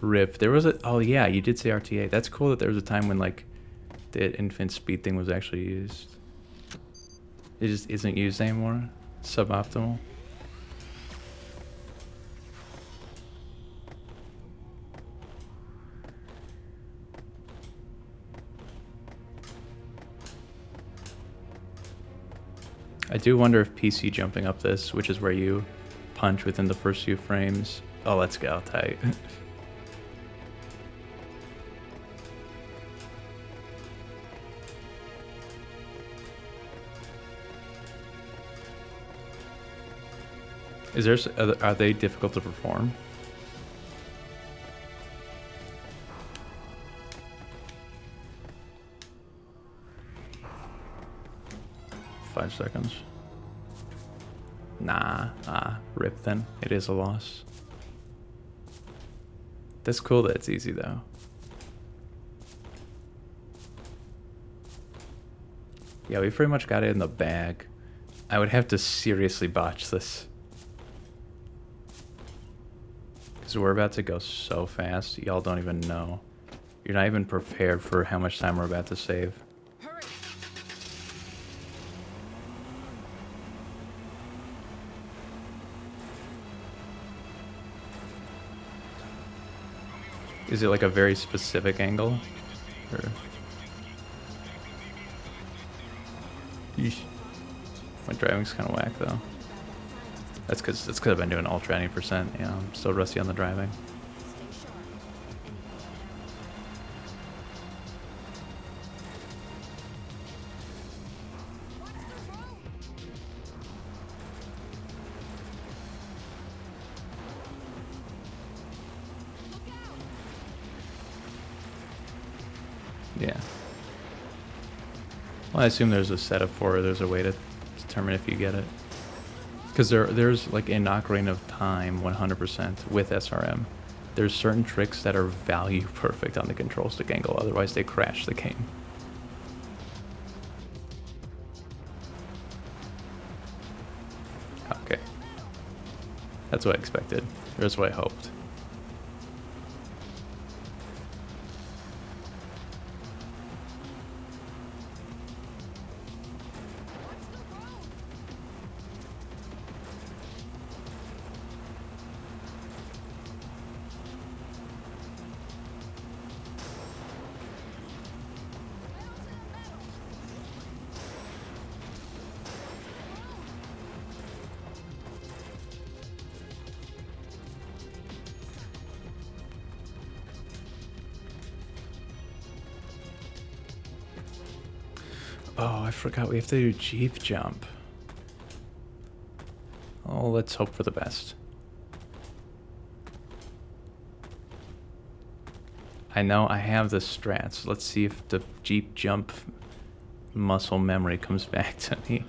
Rip. There was oh yeah, you did say RTA. That's cool that there was a time when, like, the infinite speed thing was actually used. It just isn't used anymore. Suboptimal. I do wonder if PC jumping up this, which is where you punch within the first few frames. Oh, let's go, tight. Are they difficult to perform? Five seconds. Nah, rip then. It is a loss. That's cool that it's easy though. Yeah, we pretty much got it in the bag. I would have to seriously botch this. Because we're about to go so fast, y'all don't even know. You're not even prepared for how much time we're about to save. Hurry! Is it like a very specific angle? Or... Yeesh. My driving's kind of whack though. That's because I've been doing ultra 90%. You know, I'm still rusty on the driving. Stay sharp. Yeah. Well, I assume there's a setup for it. There's a way to determine if you get it. Because there's like in Ocarina of Time 100% with SRM. There's certain tricks that are value perfect on the control stick angle. Otherwise, they crash the game. Okay. That's what I expected. That's what I hoped. Oh, I forgot we have to do Jeep jump. Oh, let's hope for the best. I know I have the strats. Let's see if the Jeep jump muscle memory comes back to me.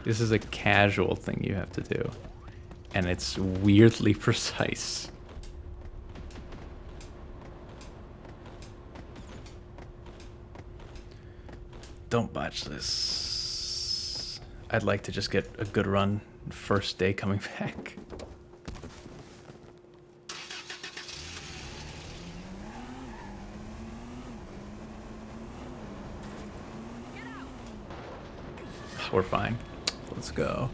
This is a casual thing you have to do. And it's weirdly precise. Don't botch this. I'd like to just get a good run first day coming back. We're fine. Let's go.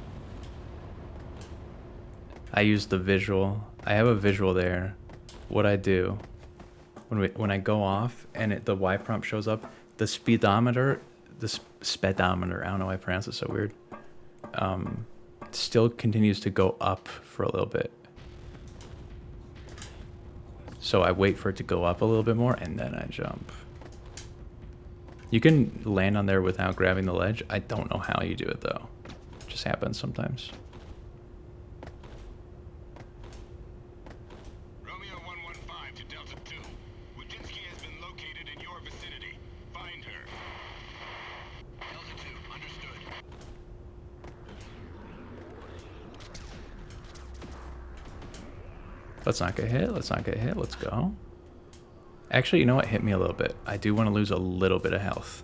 I use the visual. I have a visual there. What I do when I go off and the Y prompt shows up, the speedometer, I don't know why I pronounce it so weird, still continues to go up for a little bit. So I wait for it to go up a little bit more and then I jump. You can land on there without grabbing the ledge. I don't know how you do it though. It just happens sometimes. Romeo 115 to Delta 2. Wojcinski has been located in your vicinity. Find her. Delta 2, understood. Let's not get hit. Let's not get hit. Let's go. Actually, you know what? Hit me a little bit. I do want to lose a little bit of health.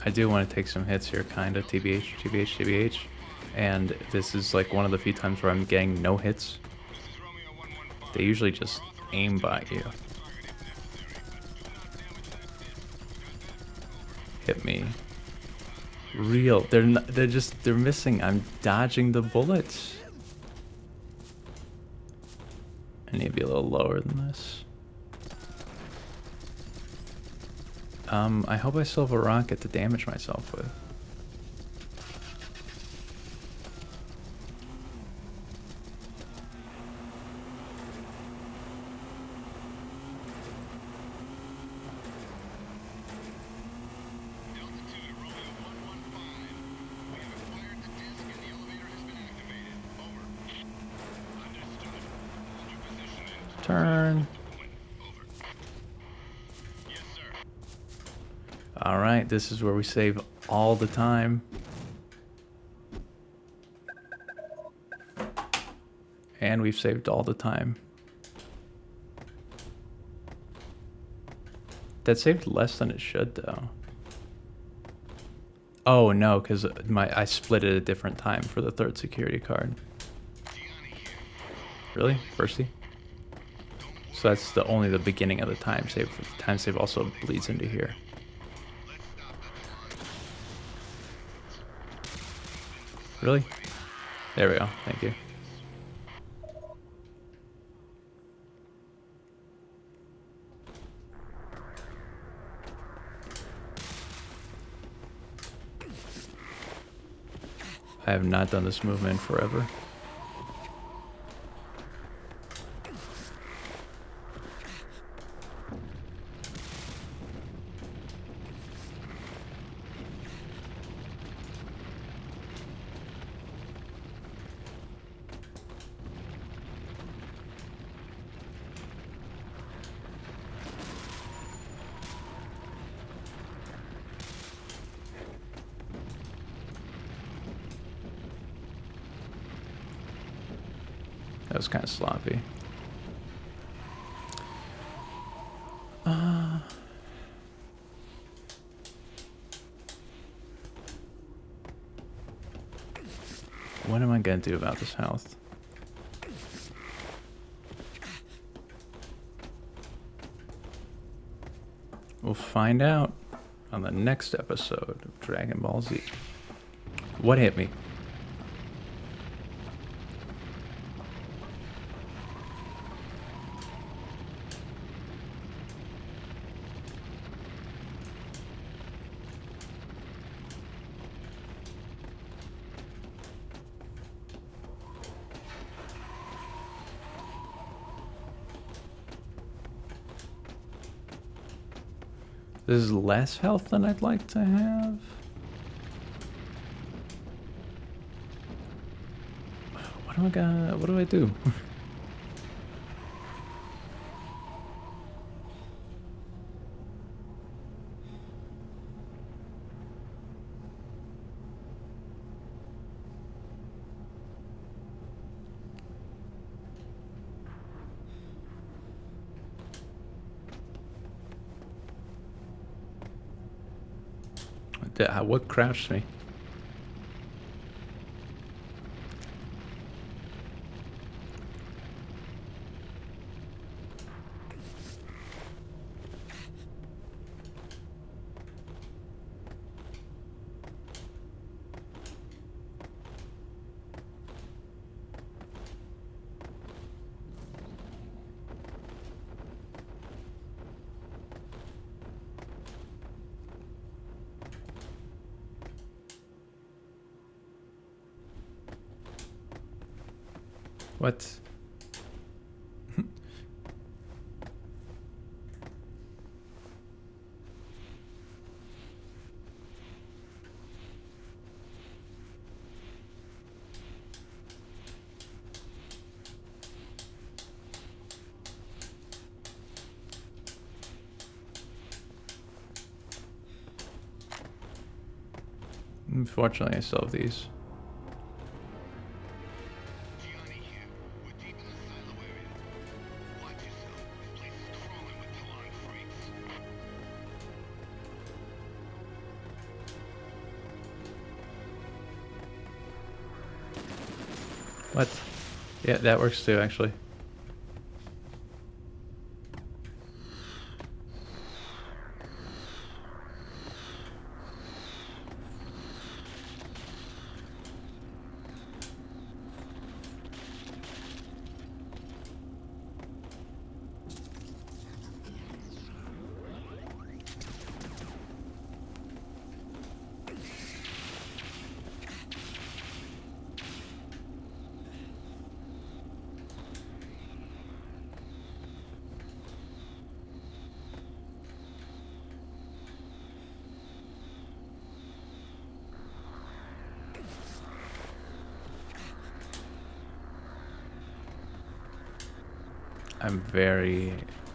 I do want to take some hits here, kinda. TBH, TBH, TBH. And this is like one of the few times where I'm getting no hits. They usually just aim by you. Hit me. Real. They're missing. I'm dodging the bullets. I need to be a little lower than this. I hope I still have a rocket to damage myself with. Turn. Alright, this is where we save all the time. And we've saved all the time. That saved less than it should, though. Oh no, because I split it a different time for the third security card. Really? Firsty? So that's only the beginning of the time save. The time save also bleeds into here. Really? There we go. Thank you. I have not done this movement in forever. That was kind of sloppy. What am I gonna do about this health? We'll find out on the next episode of Dragon Ball Z. What hit me? This is less health than I'd like to have. What do I do? What crouched me? What? Unfortunately, I still have these. What? Yeah, that works too, actually.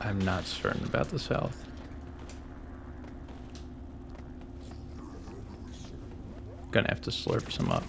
I'm not certain about this health. Gonna have to slurp some up.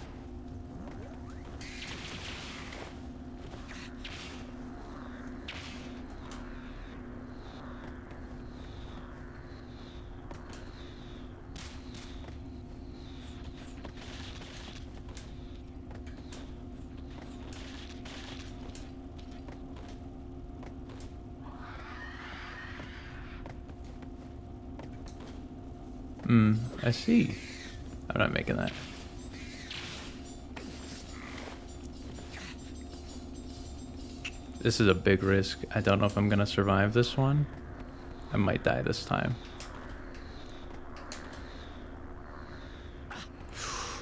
I see. I'm not making that. This is a big risk. I don't know if I'm gonna survive this one. I might die this time.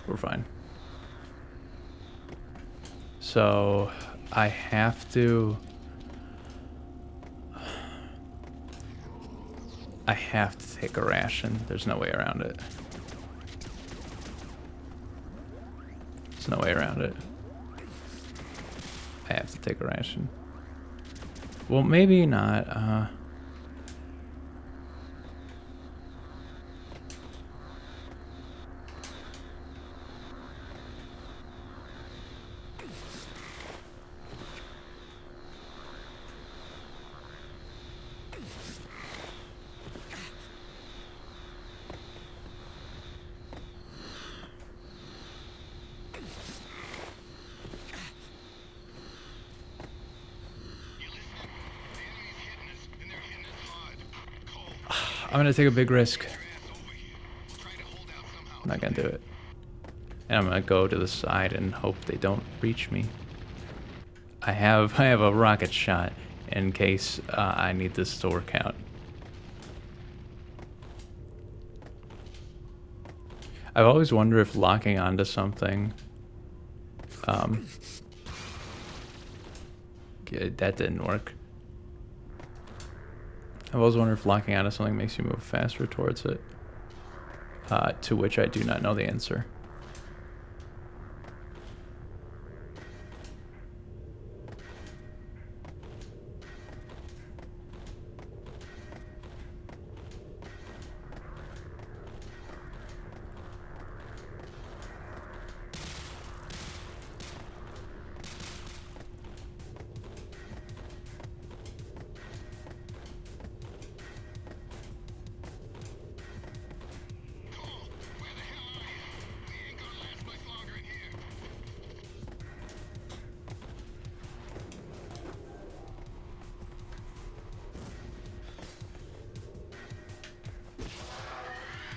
We're fine. So I have to take a ration. There's no way around it. There's no way around it. I have to take a ration. Well, maybe not. I'm gonna take a big risk. I'm not gonna do it. And I'm gonna go to the side and hope they don't reach me. I have a rocket shot in case I need this to work out. I've always wondered if locking onto something that didn't work. I've always wondered if locking onto something makes you move faster towards it, to which I do not know the answer.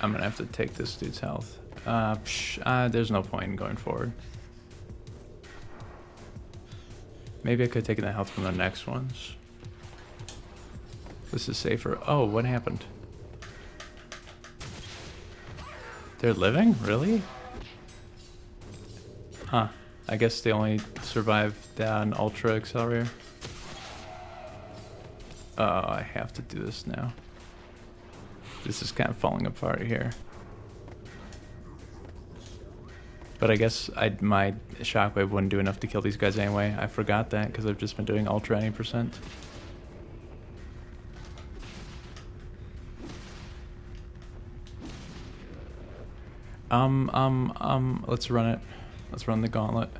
I'm gonna have to take this dude's health. There's no point in going forward. Maybe I could have taken the health from the next ones. This is safer. Oh, what happened? They're living? Really? Huh. I guess they only survived on Ultra Accelerator. Oh, I have to do this now. This is kind of falling apart here. But I guess my shockwave wouldn't do enough to kill these guys anyway. I forgot that because I've just been doing Ultra 80%. Let's run it. Let's run the gauntlet.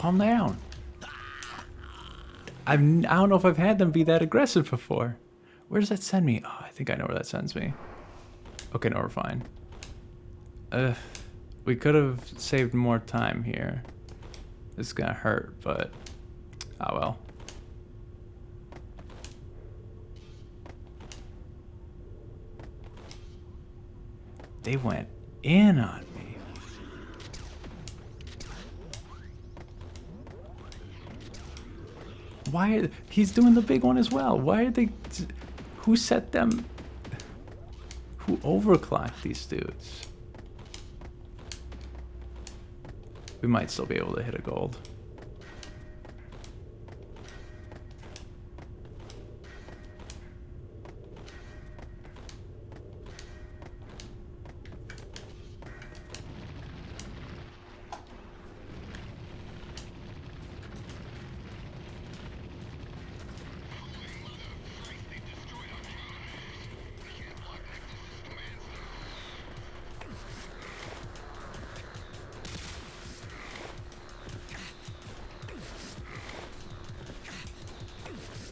calm down. I don't know if I've had them be that aggressive before. Where does that send me? Oh, I think I know where that sends me. Okay, no, we're fine. We could have saved more time here. This is gonna hurt, but oh well. They went in on me. Why? He's doing the big one as well. Why are they? Who set them? Who overclocked these dudes? We might still be able to hit a gold.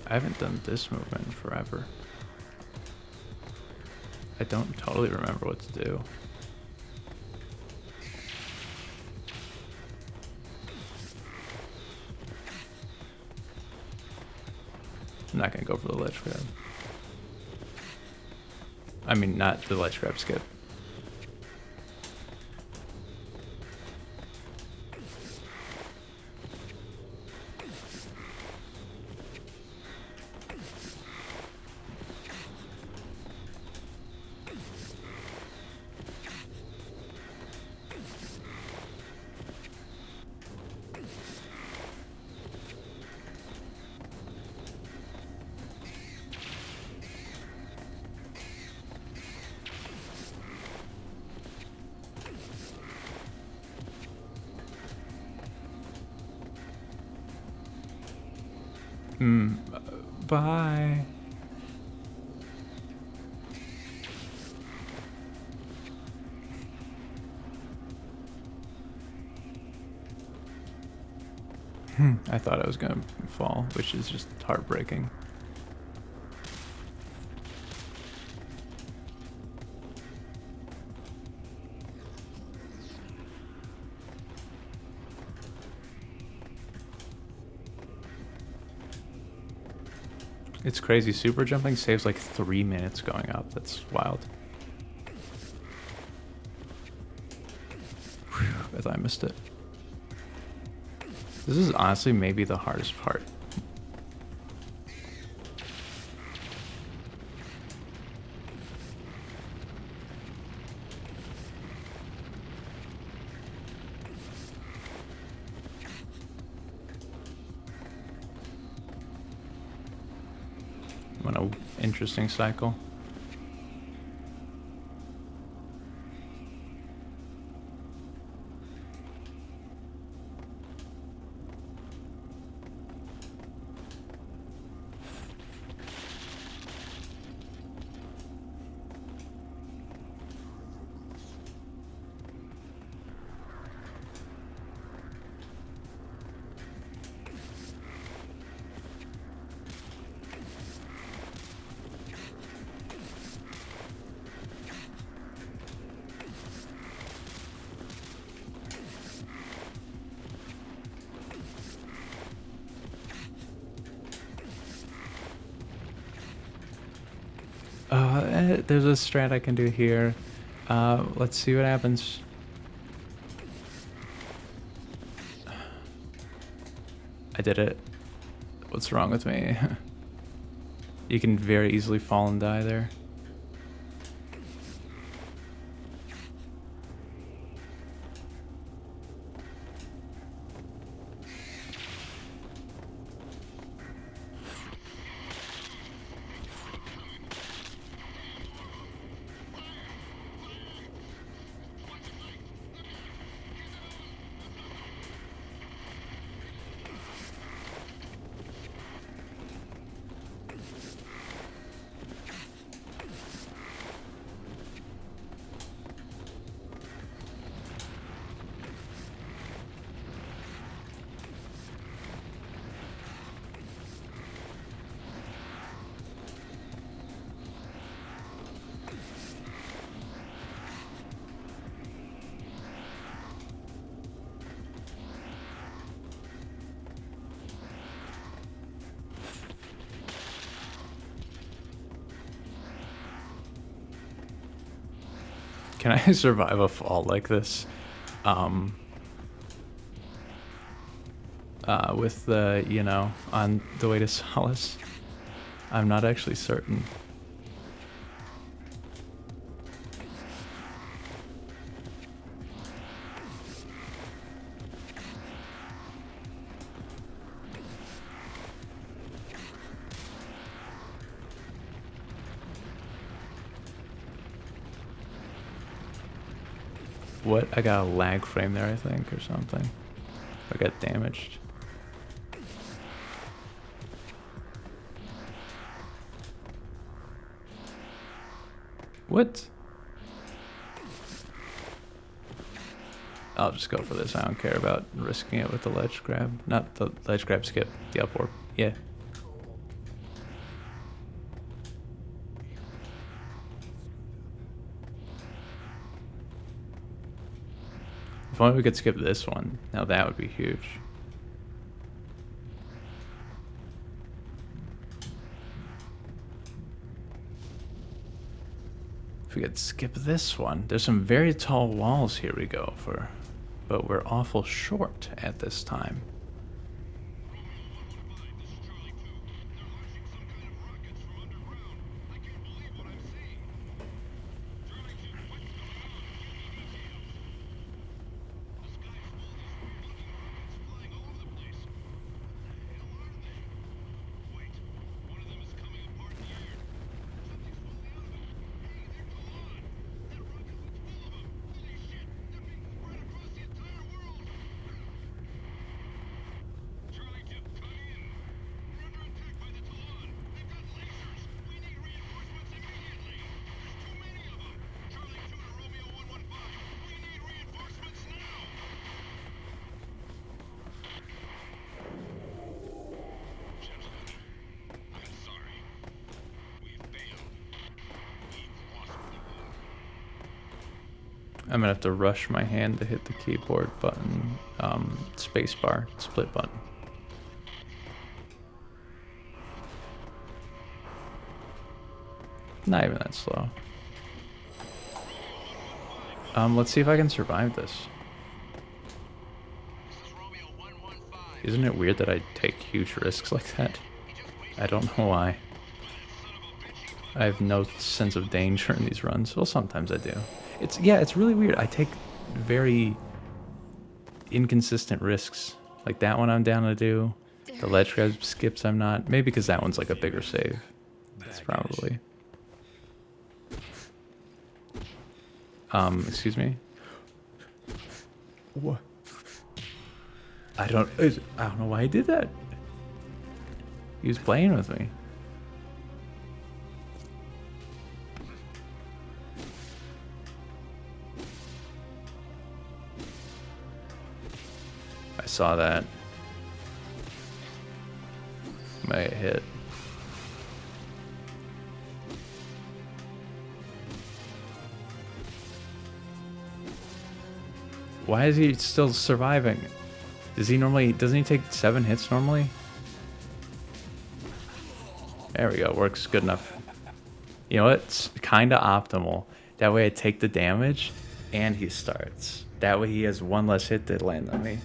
I haven't done this movement in forever. I don't totally remember what to do. I'm not gonna go for the ledge grab. I mean, not the ledge grab skip. Bye. I thought I was gonna fall, which is just heartbreaking. It's crazy. Super jumping saves like 3 minutes going up. That's wild. Whew, I thought I missed it. This is honestly maybe the hardest part. What an interesting cycle. There's a strat I can do here. Let's see what happens. I did it. What's wrong with me? You can very easily fall and die there. Can I survive a fall like this? With the, you know, on the way to Solace? I'm not actually certain. What? I got a lag frame there, I think, or something. I got damaged. What? I'll just go for this. I don't care about risking it with the ledge grab. Not the ledge grab, skip. The up warp. Yeah. If only we could skip this one. Now that would be huge. If we could skip this one. There's some very tall walls here we go for. But we're awful short at this time. I'm gonna have to rush my hand to hit the keyboard button, spacebar, split button. Not even that slow. Let's see if I can survive this. Isn't it weird that I take huge risks like that? I don't know why. I have no sense of danger in these runs. Well, sometimes I do. It's really weird. I take very inconsistent risks. Like that one I'm down to do. The ledge grab skips I'm not. Maybe because that one's like a bigger save. That's probably. Excuse me? What? I don't know why he did that. He was playing with me. I saw that. May hit. Why is he still surviving? Doesn't he take 7 hits normally? There we go, works good enough. You know what? It's kinda optimal. That way I take the damage and he starts. That way he has 1 less hit to land on me.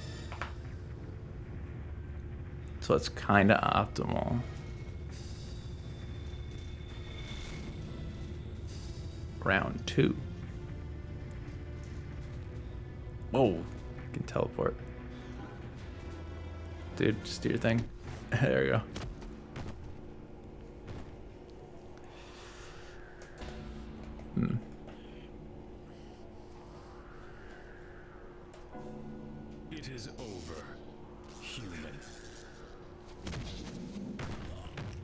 So it's kinda optimal. Round 2. Whoa, I can teleport. Dude, just do your thing. There we go. It is over, human.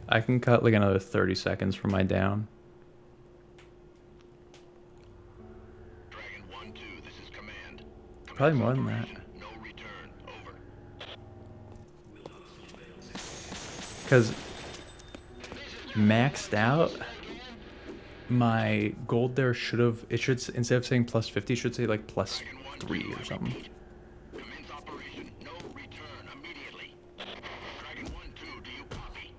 I can cut like another 30 seconds from my down. Dragon 1-2, this is command. Probably more than that. No return. Over. Because maxed out, my gold there should have, instead of saying plus 50, it should say like plus 3 or something. Commence operation. No return immediately. Dragon 1-2, do you copy?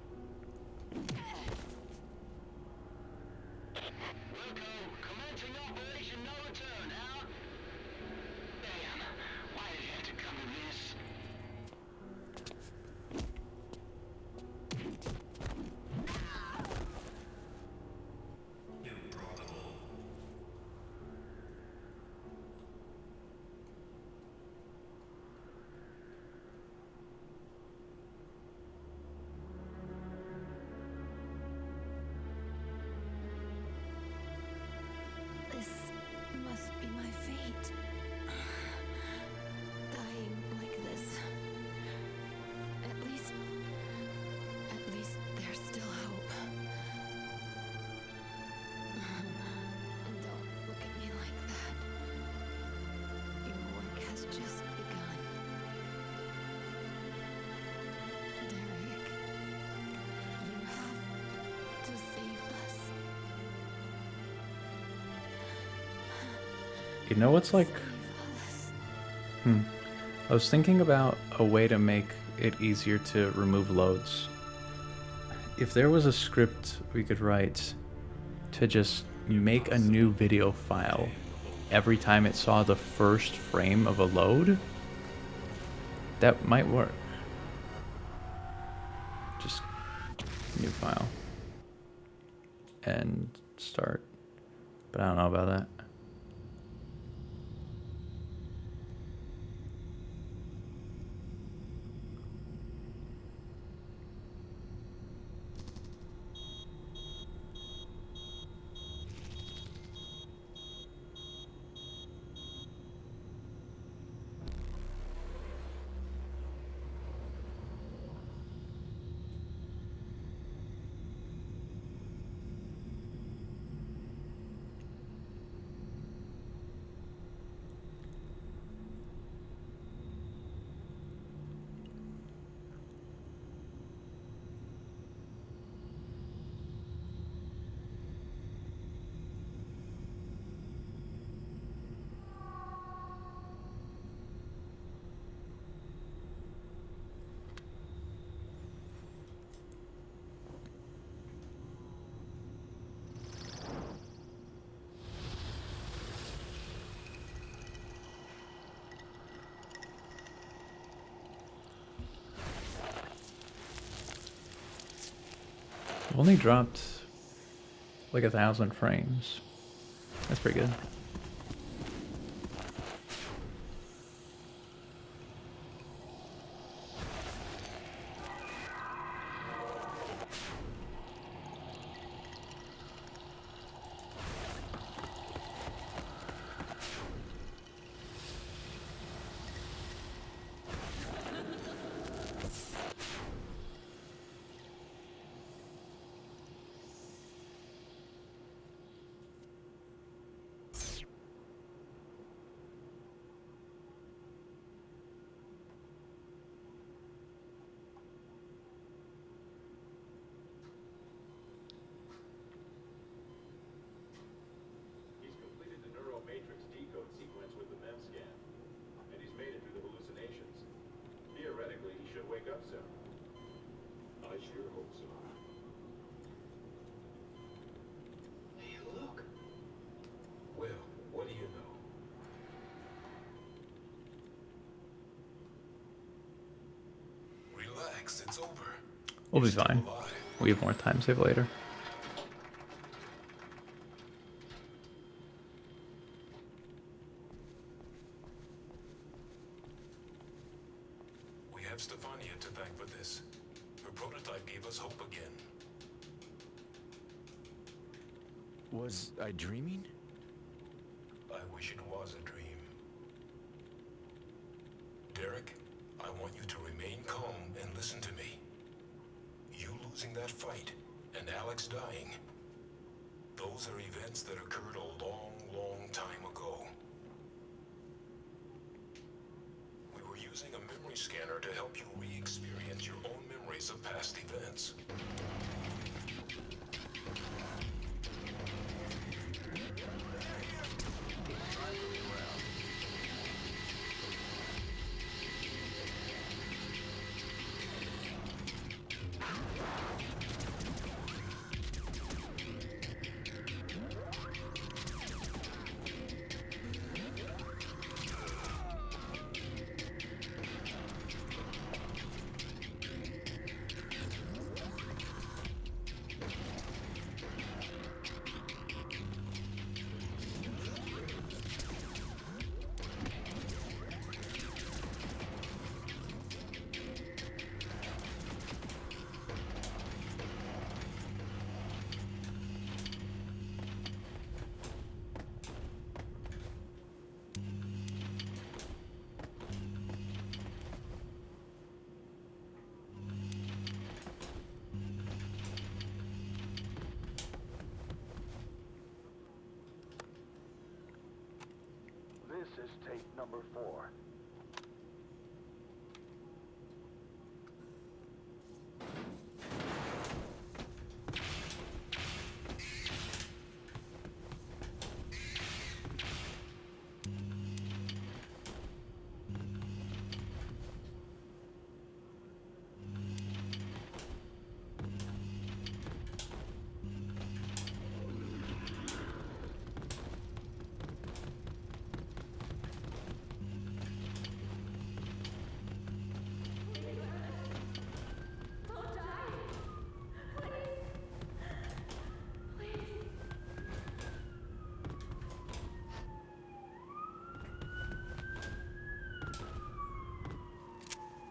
Wilco, commencing operation, no return. has just begun. Derek, you have to save us. You know what's like? Save us. I was thinking about a way to make it easier to remove loads. If there was a script we could write to just make a new video file every time it saw the first frame of a load, that might work. Just new file and start. But I don't know about that. I've only dropped like 1,000 frames. That's pretty good. He's completed the neural matrix decode sequence with the mem scan, and he's made it through the hallucinations. Theoretically, he should wake up soon. I sure hope so. Hey, look. Well, what do you know? Relax, it's over. We'll be You're still fine. alive. We have more time save later. We have Stefania to thank for this. Her prototype gave us hope again. Was I dreaming? I wish it was a dream. Derek, I want you to remain calm and listen to me. You losing that fight and Alex dying, those are events that occurred a long, long time ago. We were using a memory scanner to help you re-experience your own memories of past events. gate number 4.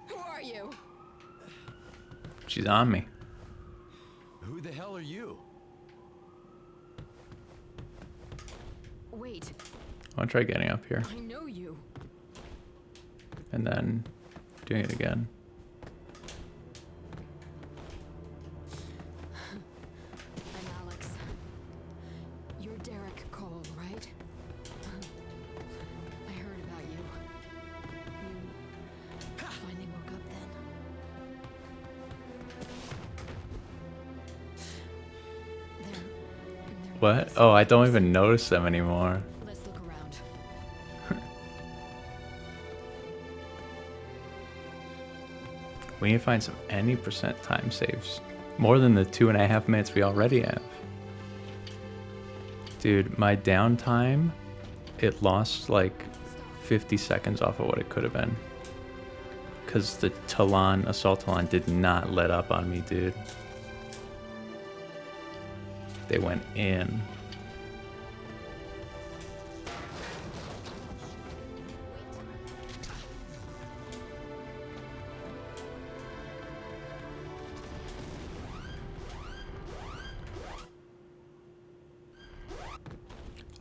Who are you? She's on me. Who the hell are you? Wait, I'll try getting up here I know you. and then doing it again. I'm Alex. You're Derek Cole, right? I heard about you. You finally woke up then. There What? was- Oh, I don't even notice them anymore. Let's look around. We need to find some any percent time saves. More than the 2.5 minutes we already have. Dude, my downtime, it lost like 50 seconds off of what it could have been. Because the assault Talon did not let up on me, dude. They went in.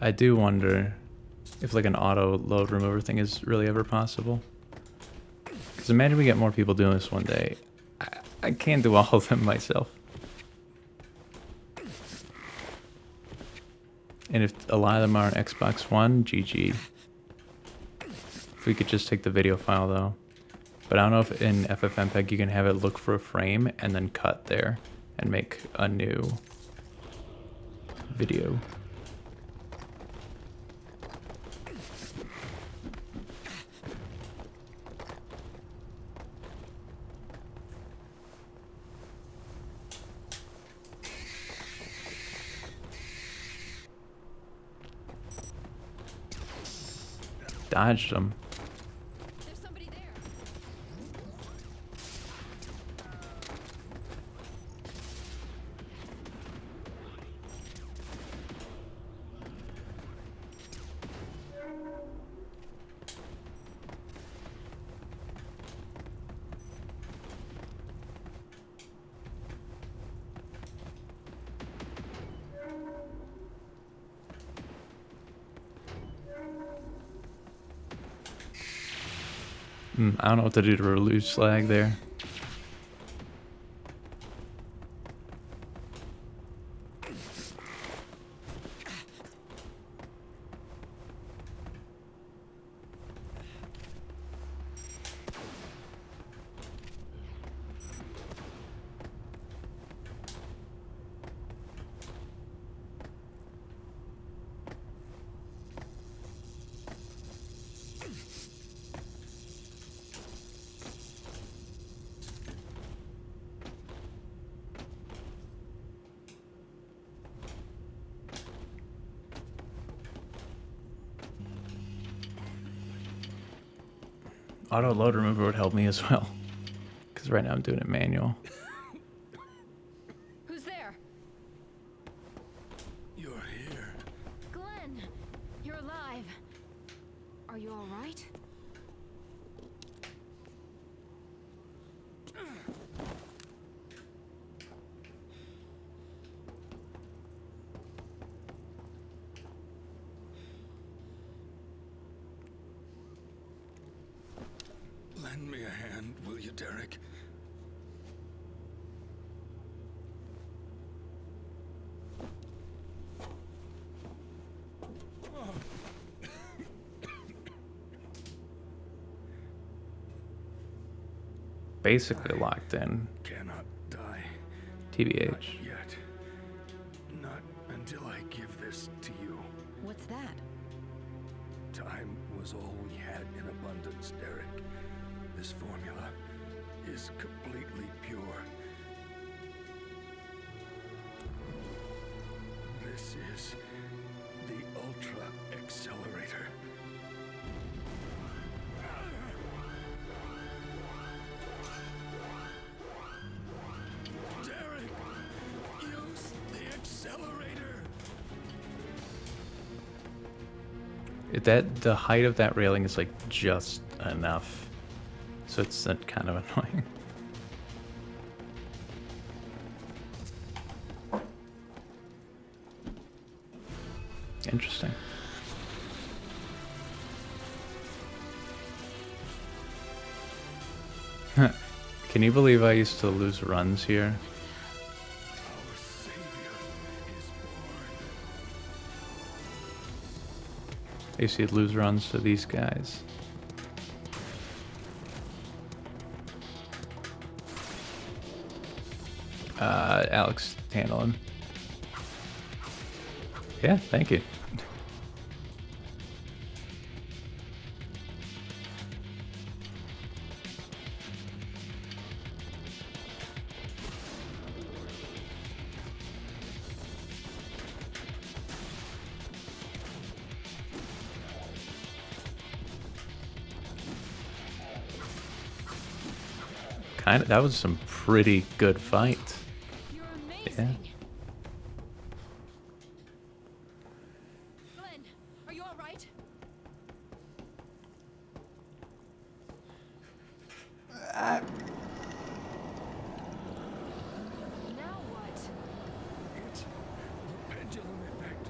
I do wonder if like an auto load remover thing is really ever possible. Because imagine we get more people doing this one day. I can't do all of them myself. And if a lot of them are on Xbox One, GG. If we could just take the video file though. But I don't know if in FFmpeg you can have it look for a frame and then cut there and make a new video. Dodged them. There's somebody there. I don't know what to do to relieve slag there. Auto load remover would help me as well. Because right now I'm doing it manual. Who's there? You're here. Glenn, you're alive. Are you all right? Lend me a hand, will you, Derek? basically locked in. Cannot die. TBH. Yet. Not until I give this to you. What's that? Time was all we had in abundance, Derek. This formula is completely pure. This is the Ultra Accelerator. Derek, use the accelerator. The height of that railing is like just enough, so it's kind of annoying. Interesting. Can you believe I used to lose runs here? Our savior is born. I used to lose runs to these guys. Alex, handle him. Yeah, thank you. That was some pretty good fight. You're Yeah. amazing. Glenn, are you all right? Now what? It's the pendulum effect.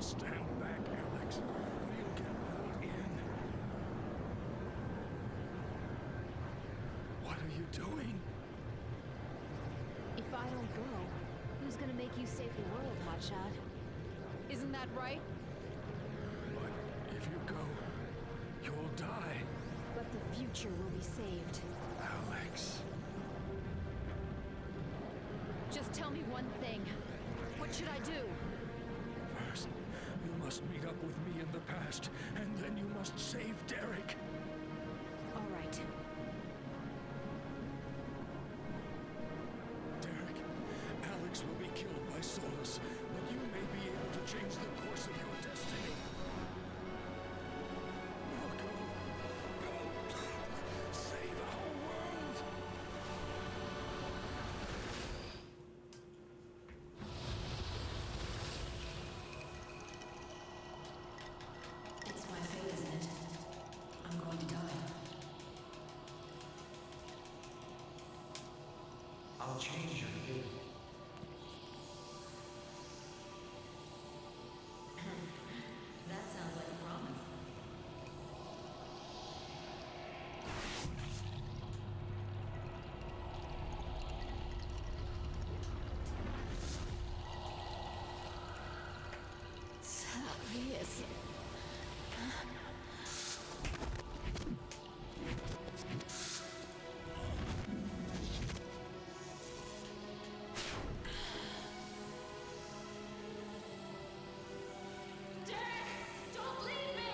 Stand back, Alex. We'll get pulled in. What are you doing? If I don't go, who's gonna make you save the world, hotshot? Isn't that right? But if you go, you'll die. But the future will be saved. Alex. Just tell me one thing. What should I do? First, you must meet up with me in the past, and then you must save Derek. All right. Derek, Alex will be killed by Solus, but you may be able to change the course of your destiny. Now go. Go. Save our world. It's my fate, isn't it? I'm going to die. I'll change your fate. That sounds like a promise. So obvious. Don't leave me!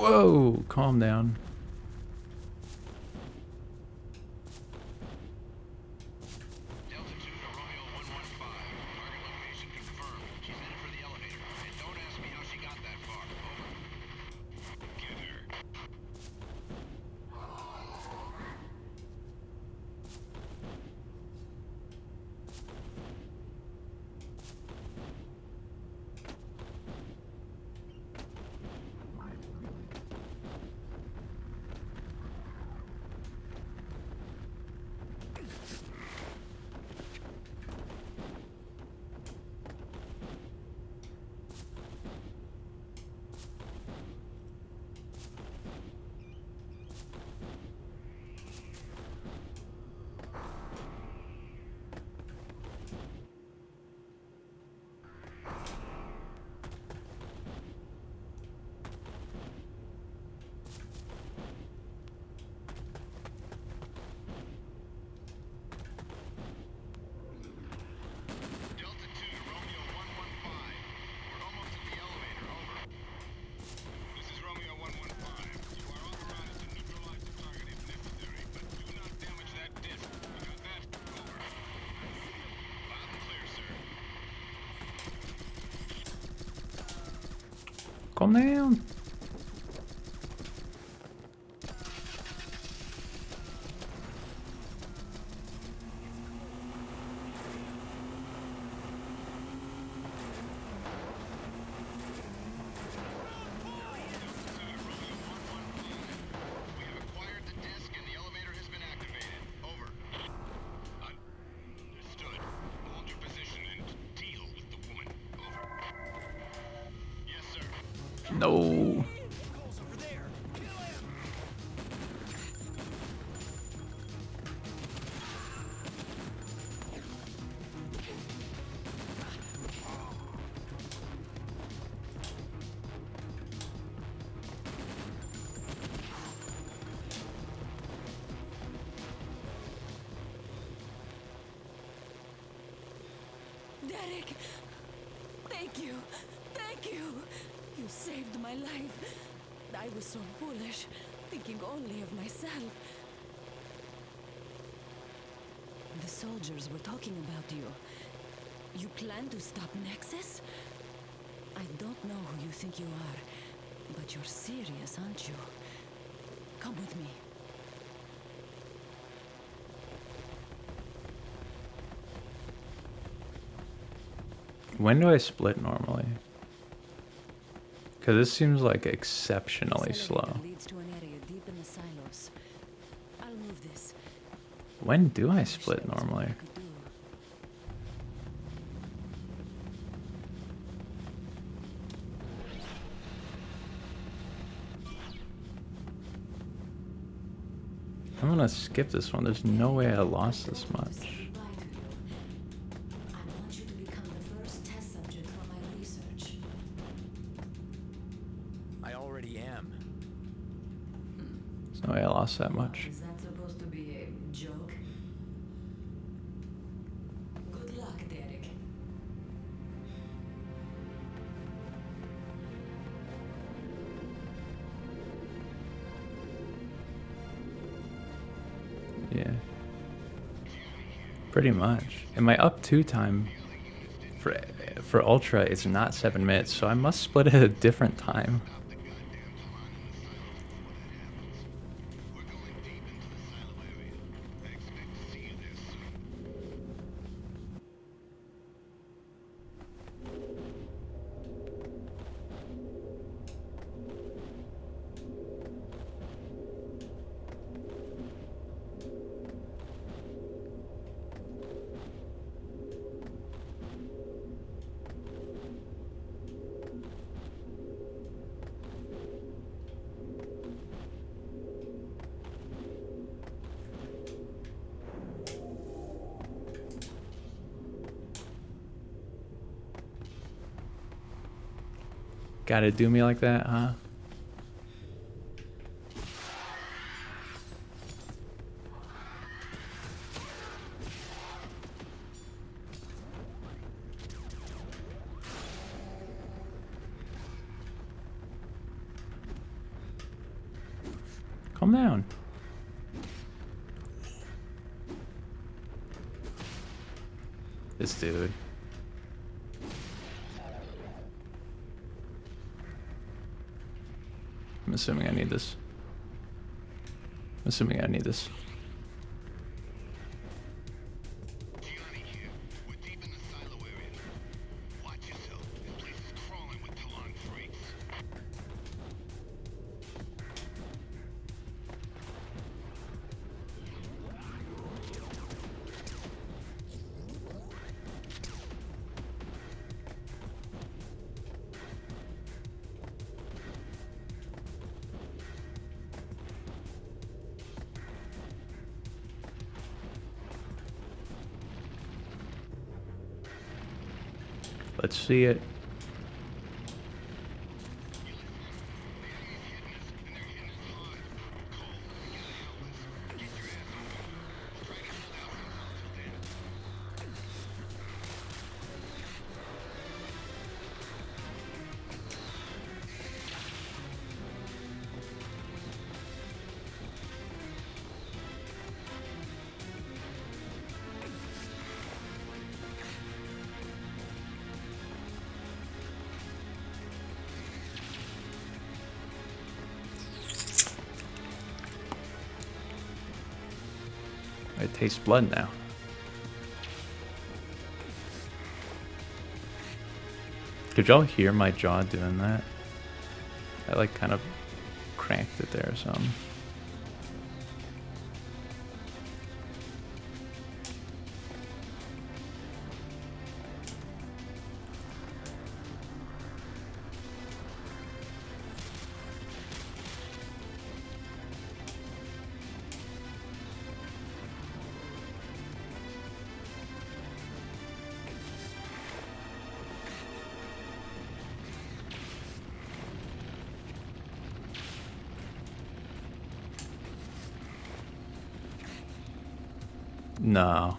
Whoa, calm down. Delta 2 to Romeo 115. Target location confirmed. She's headed for the elevator. And don't ask me how she got that far. Over. Get her. Delta 2 to Romeo 115. We're almost at the elevator. Over. This is Romeo 115. You are authorized to neutralize the target if necessary, but do not damage that disc. You got that? Over. Loud and clear, sir. Calm down. We have acquired the disc and the elevator has been activated. Over. Understood. Hold your position and deal with the woman. Over. Yes, sir. No. Goes over there. Kill him. Derek! Thank you! Thank you! You saved my life. I was so foolish, thinking only of myself. The soldiers were talking about you. You plan to stop Nexus? I don't know who you think you are, but you're serious, aren't you? Come with me. When do I split normally? Because this seems like exceptionally This slow. elevator leads to an area deep in the silos. I'll move this. When do I wish split there was more normally? I could do. I'm gonna skip this one. There's no way I lost this much. I want you to become the first test subject for my research. I already am. There's no way I lost that much. Is that supposed to be a joke? Good luck, Derek. Yeah. Pretty much. And my up to time for Ultra is not 7 minutes, so I must split it at a different time. We're going deep into the silo area. I expect to see you there soon. Gotta do me like that, huh? Calm down. This dude. I'm assuming I need this. I'm assuming I need this. Gianni here. We're deep in the silo area. Watch yourself. This place is crawling with Talon freaks. Let's see it. I taste blood now. Could y'all hear my jaw doing that? I like kind of cranked it there or something. No.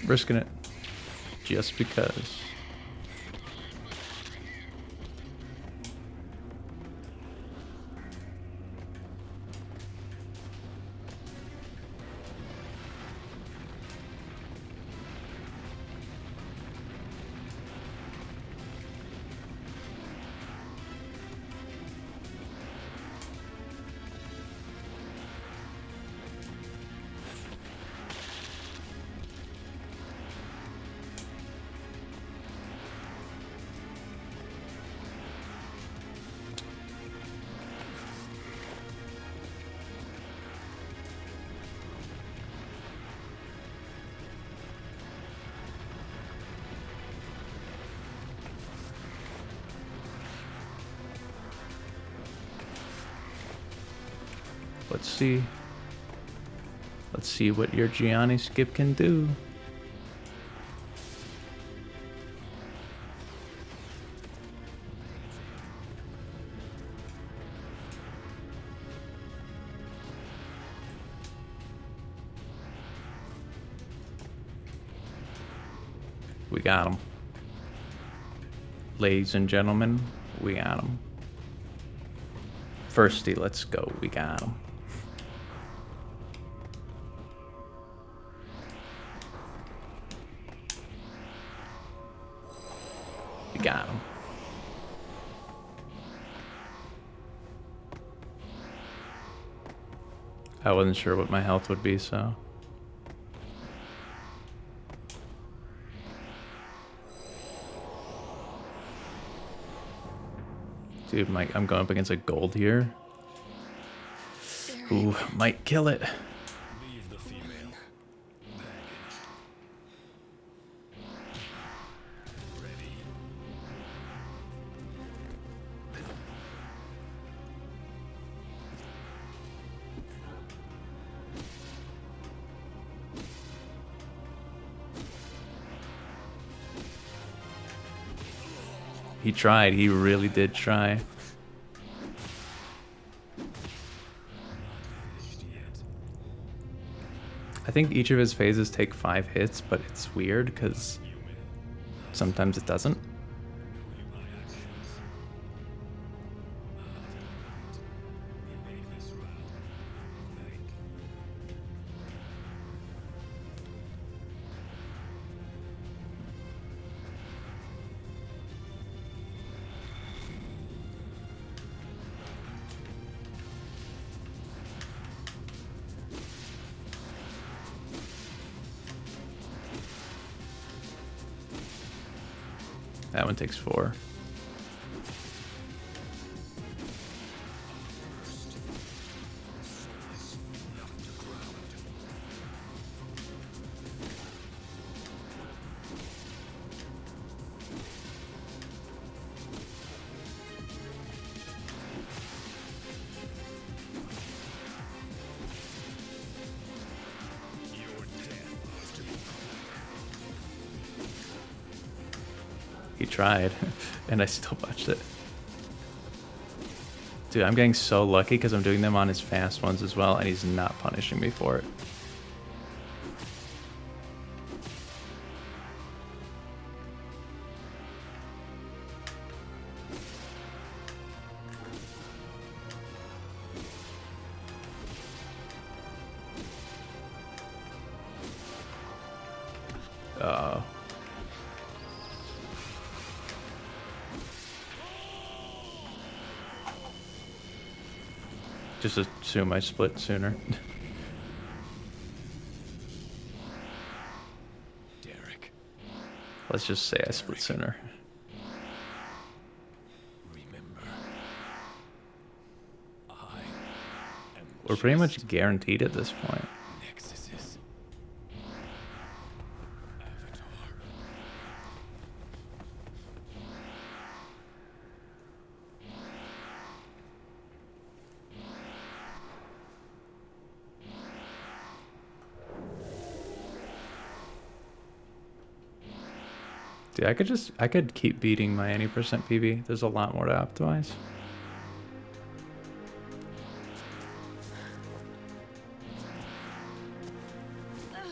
Risking it just because. Let's see. Let's see what your Gianni skip can do. We got him. Ladies and gentlemen, we got him. Firsty, let's go. We got him. We got him. I wasn't sure what my health would be, so. Dude, Mike, I'm going up against a gold here. Ooh, might kill it. Leave the female. He tried. He really did try. I think each of his phases take 5 hits, but it's weird because sometimes it doesn't. That one takes 4. He tried, and I still botched it. Dude, I'm getting so lucky because I'm doing them on his fast ones as well, and he's not punishing me for it. Just assume I split sooner. Derek, Let's just say I split sooner. remember, I am We're pretty just much guaranteed at this point. Nexus's avatar. Dude, I could keep beating my any percent PB. There's a lot more to optimize. I'm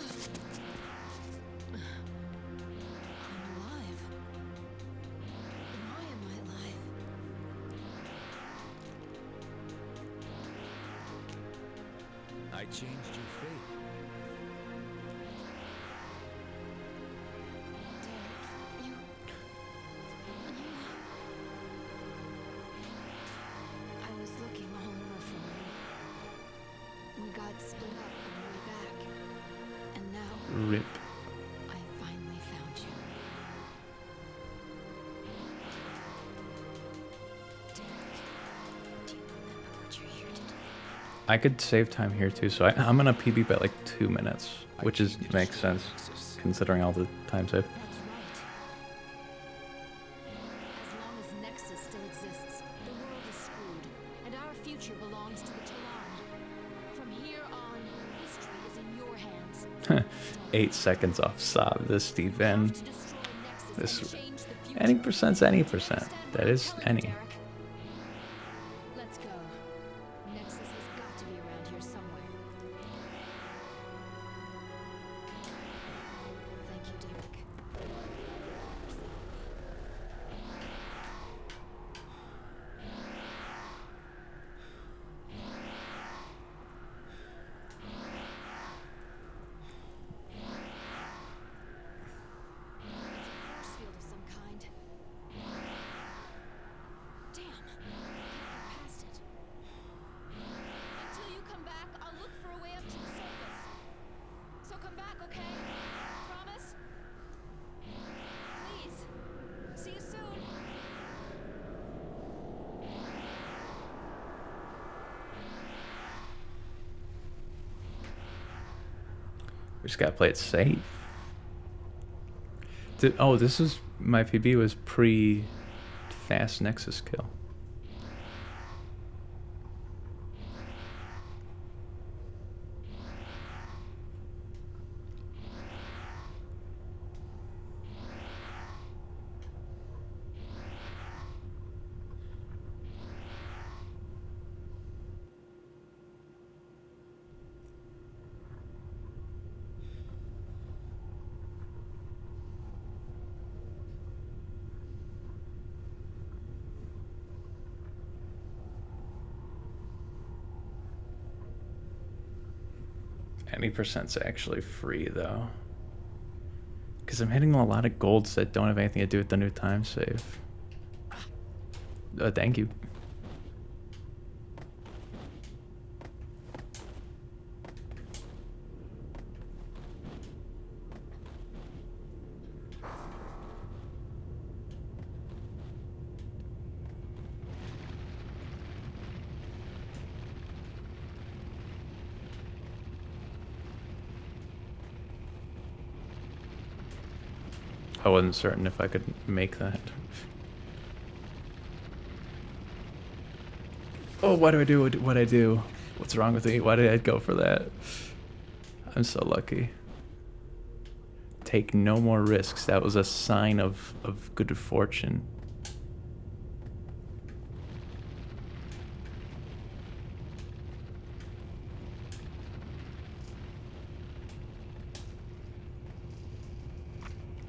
alive. Why am I alive? I changed your fate. Derek, I was looking all over for you. We got split up on the way back. And now Rip. I finally found you. Derek, do you remember what you're here to do? I could save time here too, so I'm gonna PB by like 2 minutes, which is makes sense considering all the time save. That's right. As long as Nexus still exists, the world is screwed, and our future belongs to the Talon. From here on, history is in your hands. 8 seconds off Saab, this Steve Van. To destroy Nexus This and change the future. any percent's any percent. Stand That by is your any. Derek. Let's go. Nexus has got to be around here somewhere. Thank you, Derek. It's a force field of some kind. Damn, can't get past it. Until you come back, I'll look for a way up to the surface. So come back, okay? Promise? Please. See you soon. We just gotta play it safe. Oh, this is my PB was pre fast Nexus kill. Any percent's actually free though. Because I'm hitting a lot of golds that don't have anything to do with the new time save. Thank you. I wasn't certain if I could make that. Oh, why do I do what I do? What's wrong with me? Why did I go for that? I'm so lucky. Take no more risks. That was a sign of good fortune.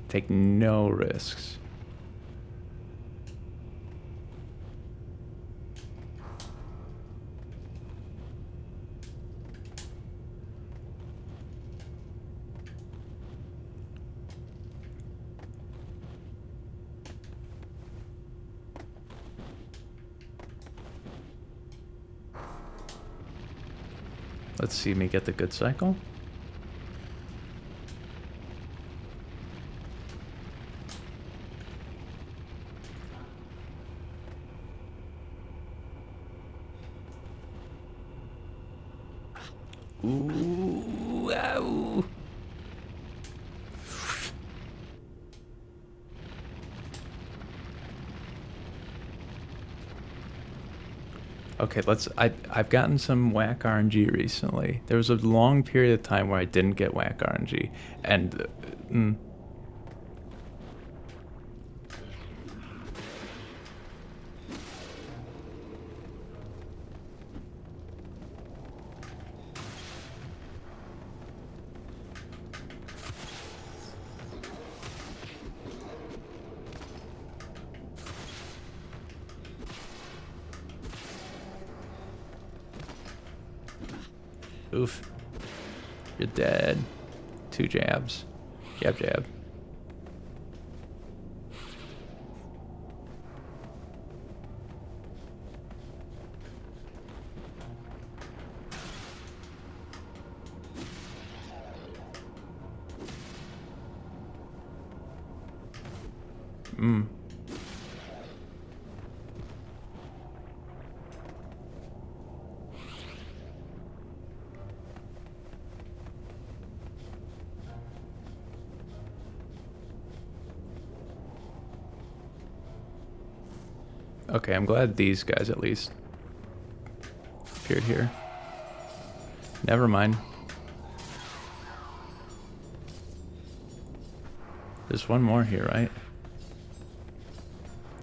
Take no risks. Let's see me get the good cycle. Ooh, ow. Okay, I've gotten some whack RNG recently. There was a long period of time where I didn't get whack RNG, and oof. You're dead. 2 jabs. Jab, jab. Okay, I'm glad these guys at least appeared here. Never mind. There's one more here, right?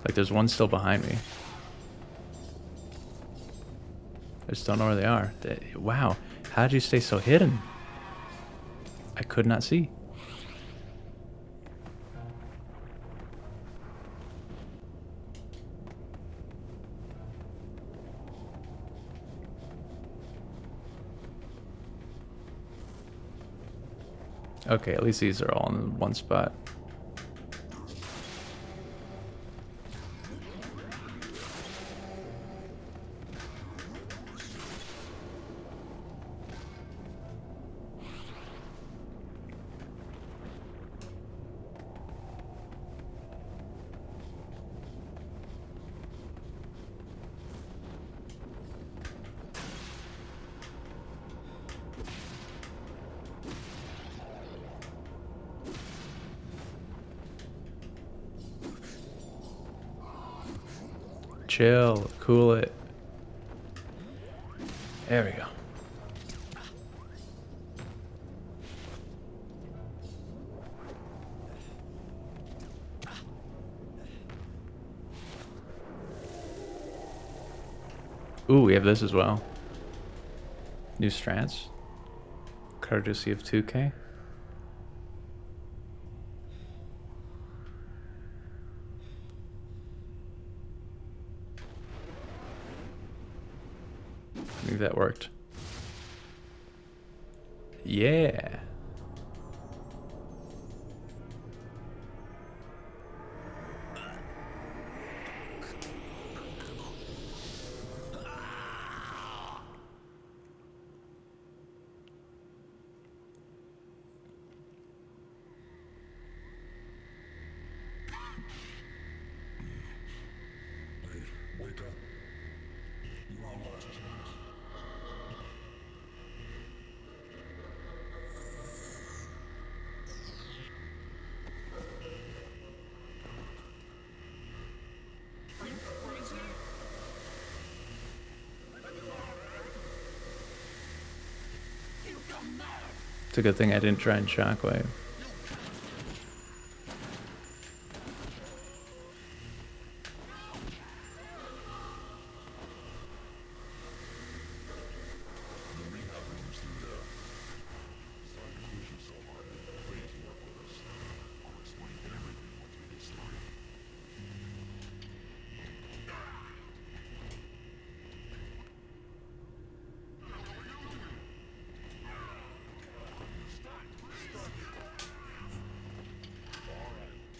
Like there's one still behind me. I just don't know where they are. Wow, how'd you stay so hidden? I could not see. Okay, at least these are all in one spot. Chill, cool it. There we go. Ooh, we have this as well. New strats. Courtesy of 2K. I think that worked. Yeah. Wake up. You almost changed. It's a good thing I didn't try and shockwave.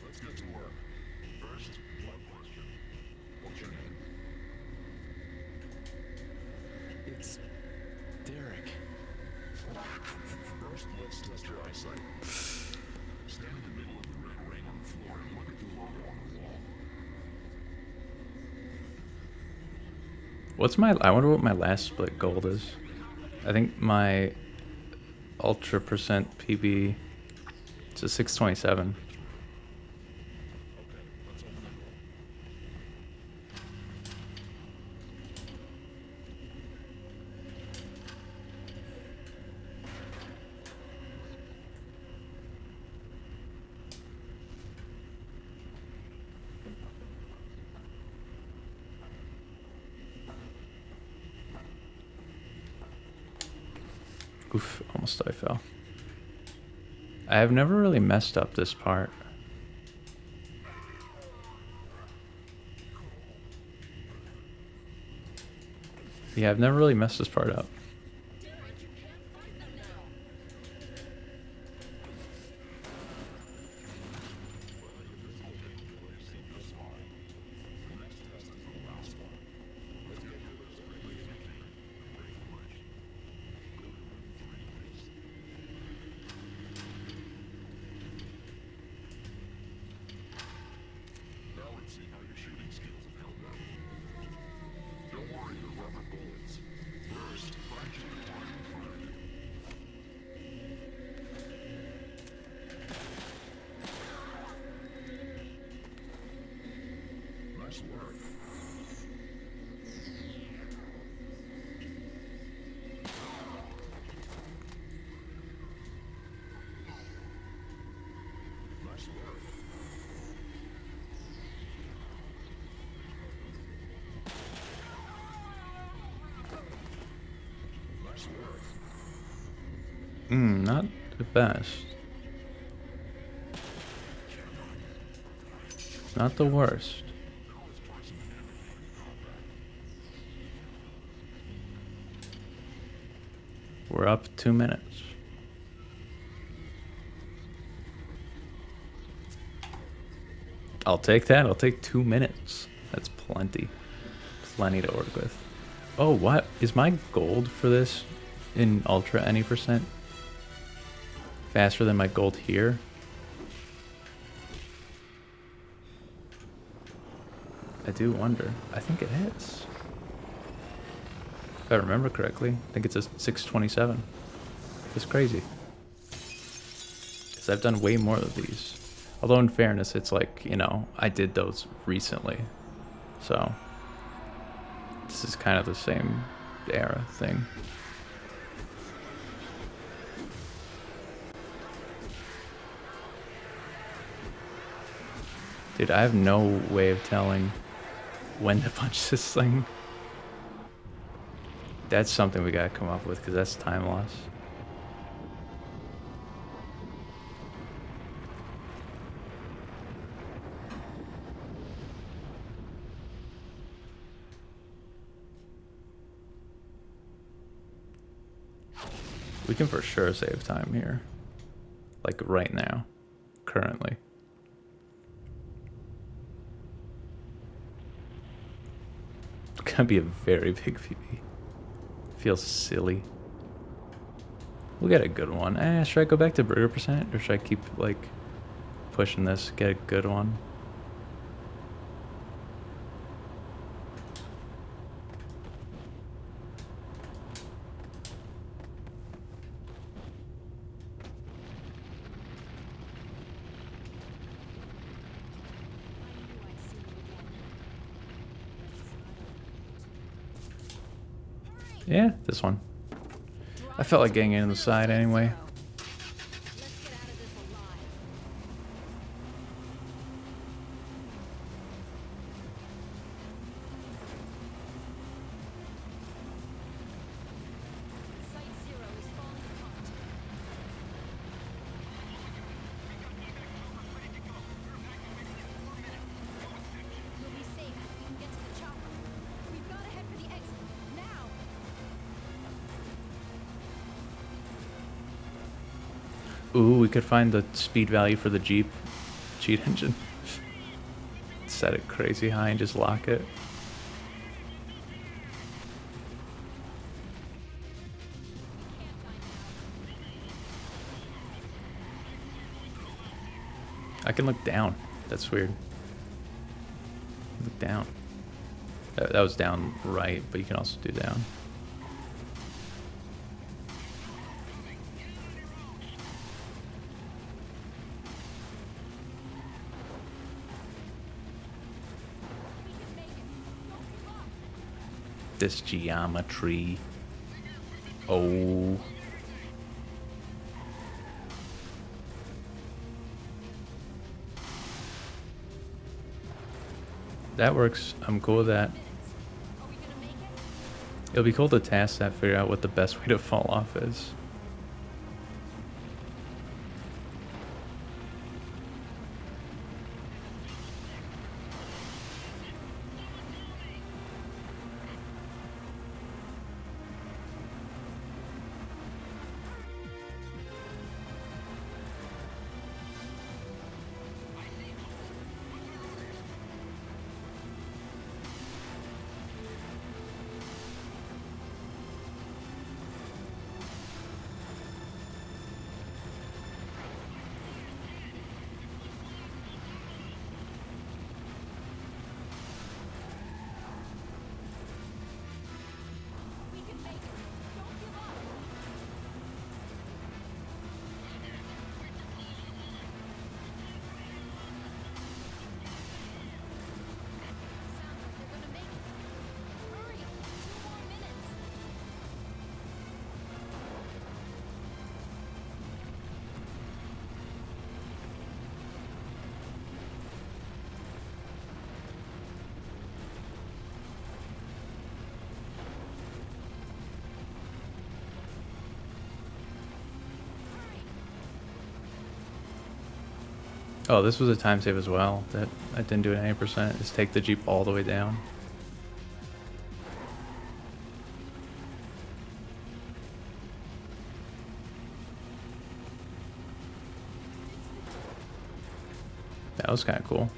Let's get to work. First, one question. What's your name? It's Derek. First, let's test your eyesight. Stand in the middle of the red ring on the floor and look at the logo on the wall. What's my? I wonder what my last split gold is. I think my ultra percent PB. It's a 627. Okay, let's open the door. Oof, almost I fell. I have never really messed up this part. Yeah, I've never really messed this part up. Now let's see how your shooting skills have held up. Don't worry, you're rubber bullets. First, punch the target in front of you. Nice work. Nice work. Nice work. Not the best. Not the worst. We're up 2 minutes. I'll take that. I'll take 2 minutes. That's plenty. Plenty to work with. Oh, what? Is my gold for this in Ultra any percent faster than my gold here? I do wonder. I think it is. If I remember correctly, I think it's a 627. It's crazy. Because I've done way more of these. Although in fairness, it's like, you know, I did those recently. So, this is kind of the same era thing. Dude, I have no way of telling when to punch this thing. That's something we gotta come up with, because that's time loss. We can for sure save time here. Like right now. Currently. It's gonna be a very big PB. Feels silly. We'll get a good one. Should I go back to burger percent? Or should I keep, like, pushing this? Get a good one? Yeah, this one. I felt like getting in the side anyway. Let's get out of this alive. Site 0 is falling apart. You'll be safe if we can get to the chopper. We've got to head for the exit. Now! Ooh, we could find the speed value for the Jeep cheat engine. Set it crazy high and just lock it. I can look down. That's weird. Look down. That was down right, but you can also do down. This geometry. Oh. That works. I'm cool with that. It'll be cool to task that, figure out what the best way to fall off is. Oh, this was a time save as well. That I didn't do it at 80%. Is take the Jeep all the way down. That was kind of cool.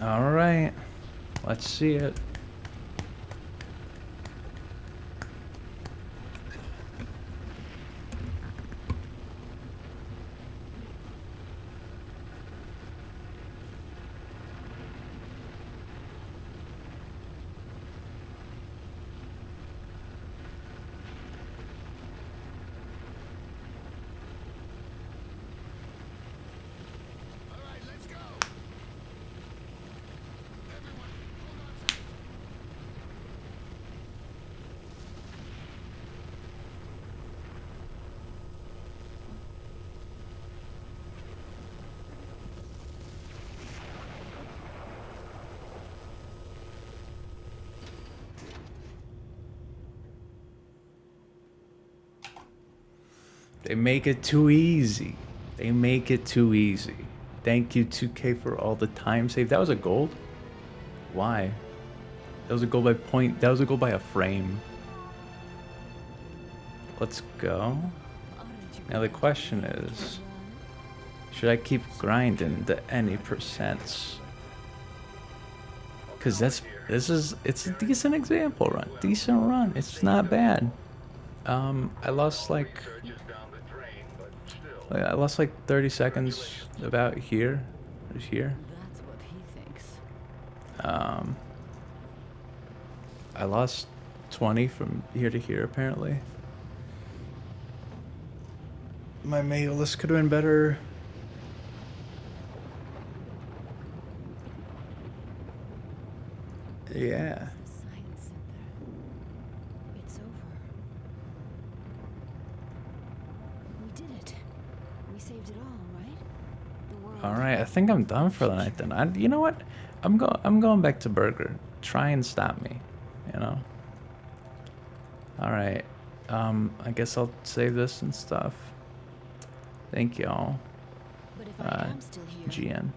All right, let's see it. They make it too easy. They make it too easy. Thank you 2K for all the time save. That was a gold? Why? That was a goal by point. That was a goal by a frame. Let's go. Now the question is, should I keep grinding the any percents? Cause it's a decent example run. Decent run. It's not bad. I lost like 30 seconds about here. Right here. That's what he thinks. I lost 20 from here to here apparently. My mail list could have been better. Yeah. The science center. It's over. We did it. We saved it all, right? The world. All right, I think I'm done for the night then. You know what? I'm going back to Burger. Try and stop me, you know. All right. I guess I'll save this and stuff. Thank y'all. But if I am still here, GN.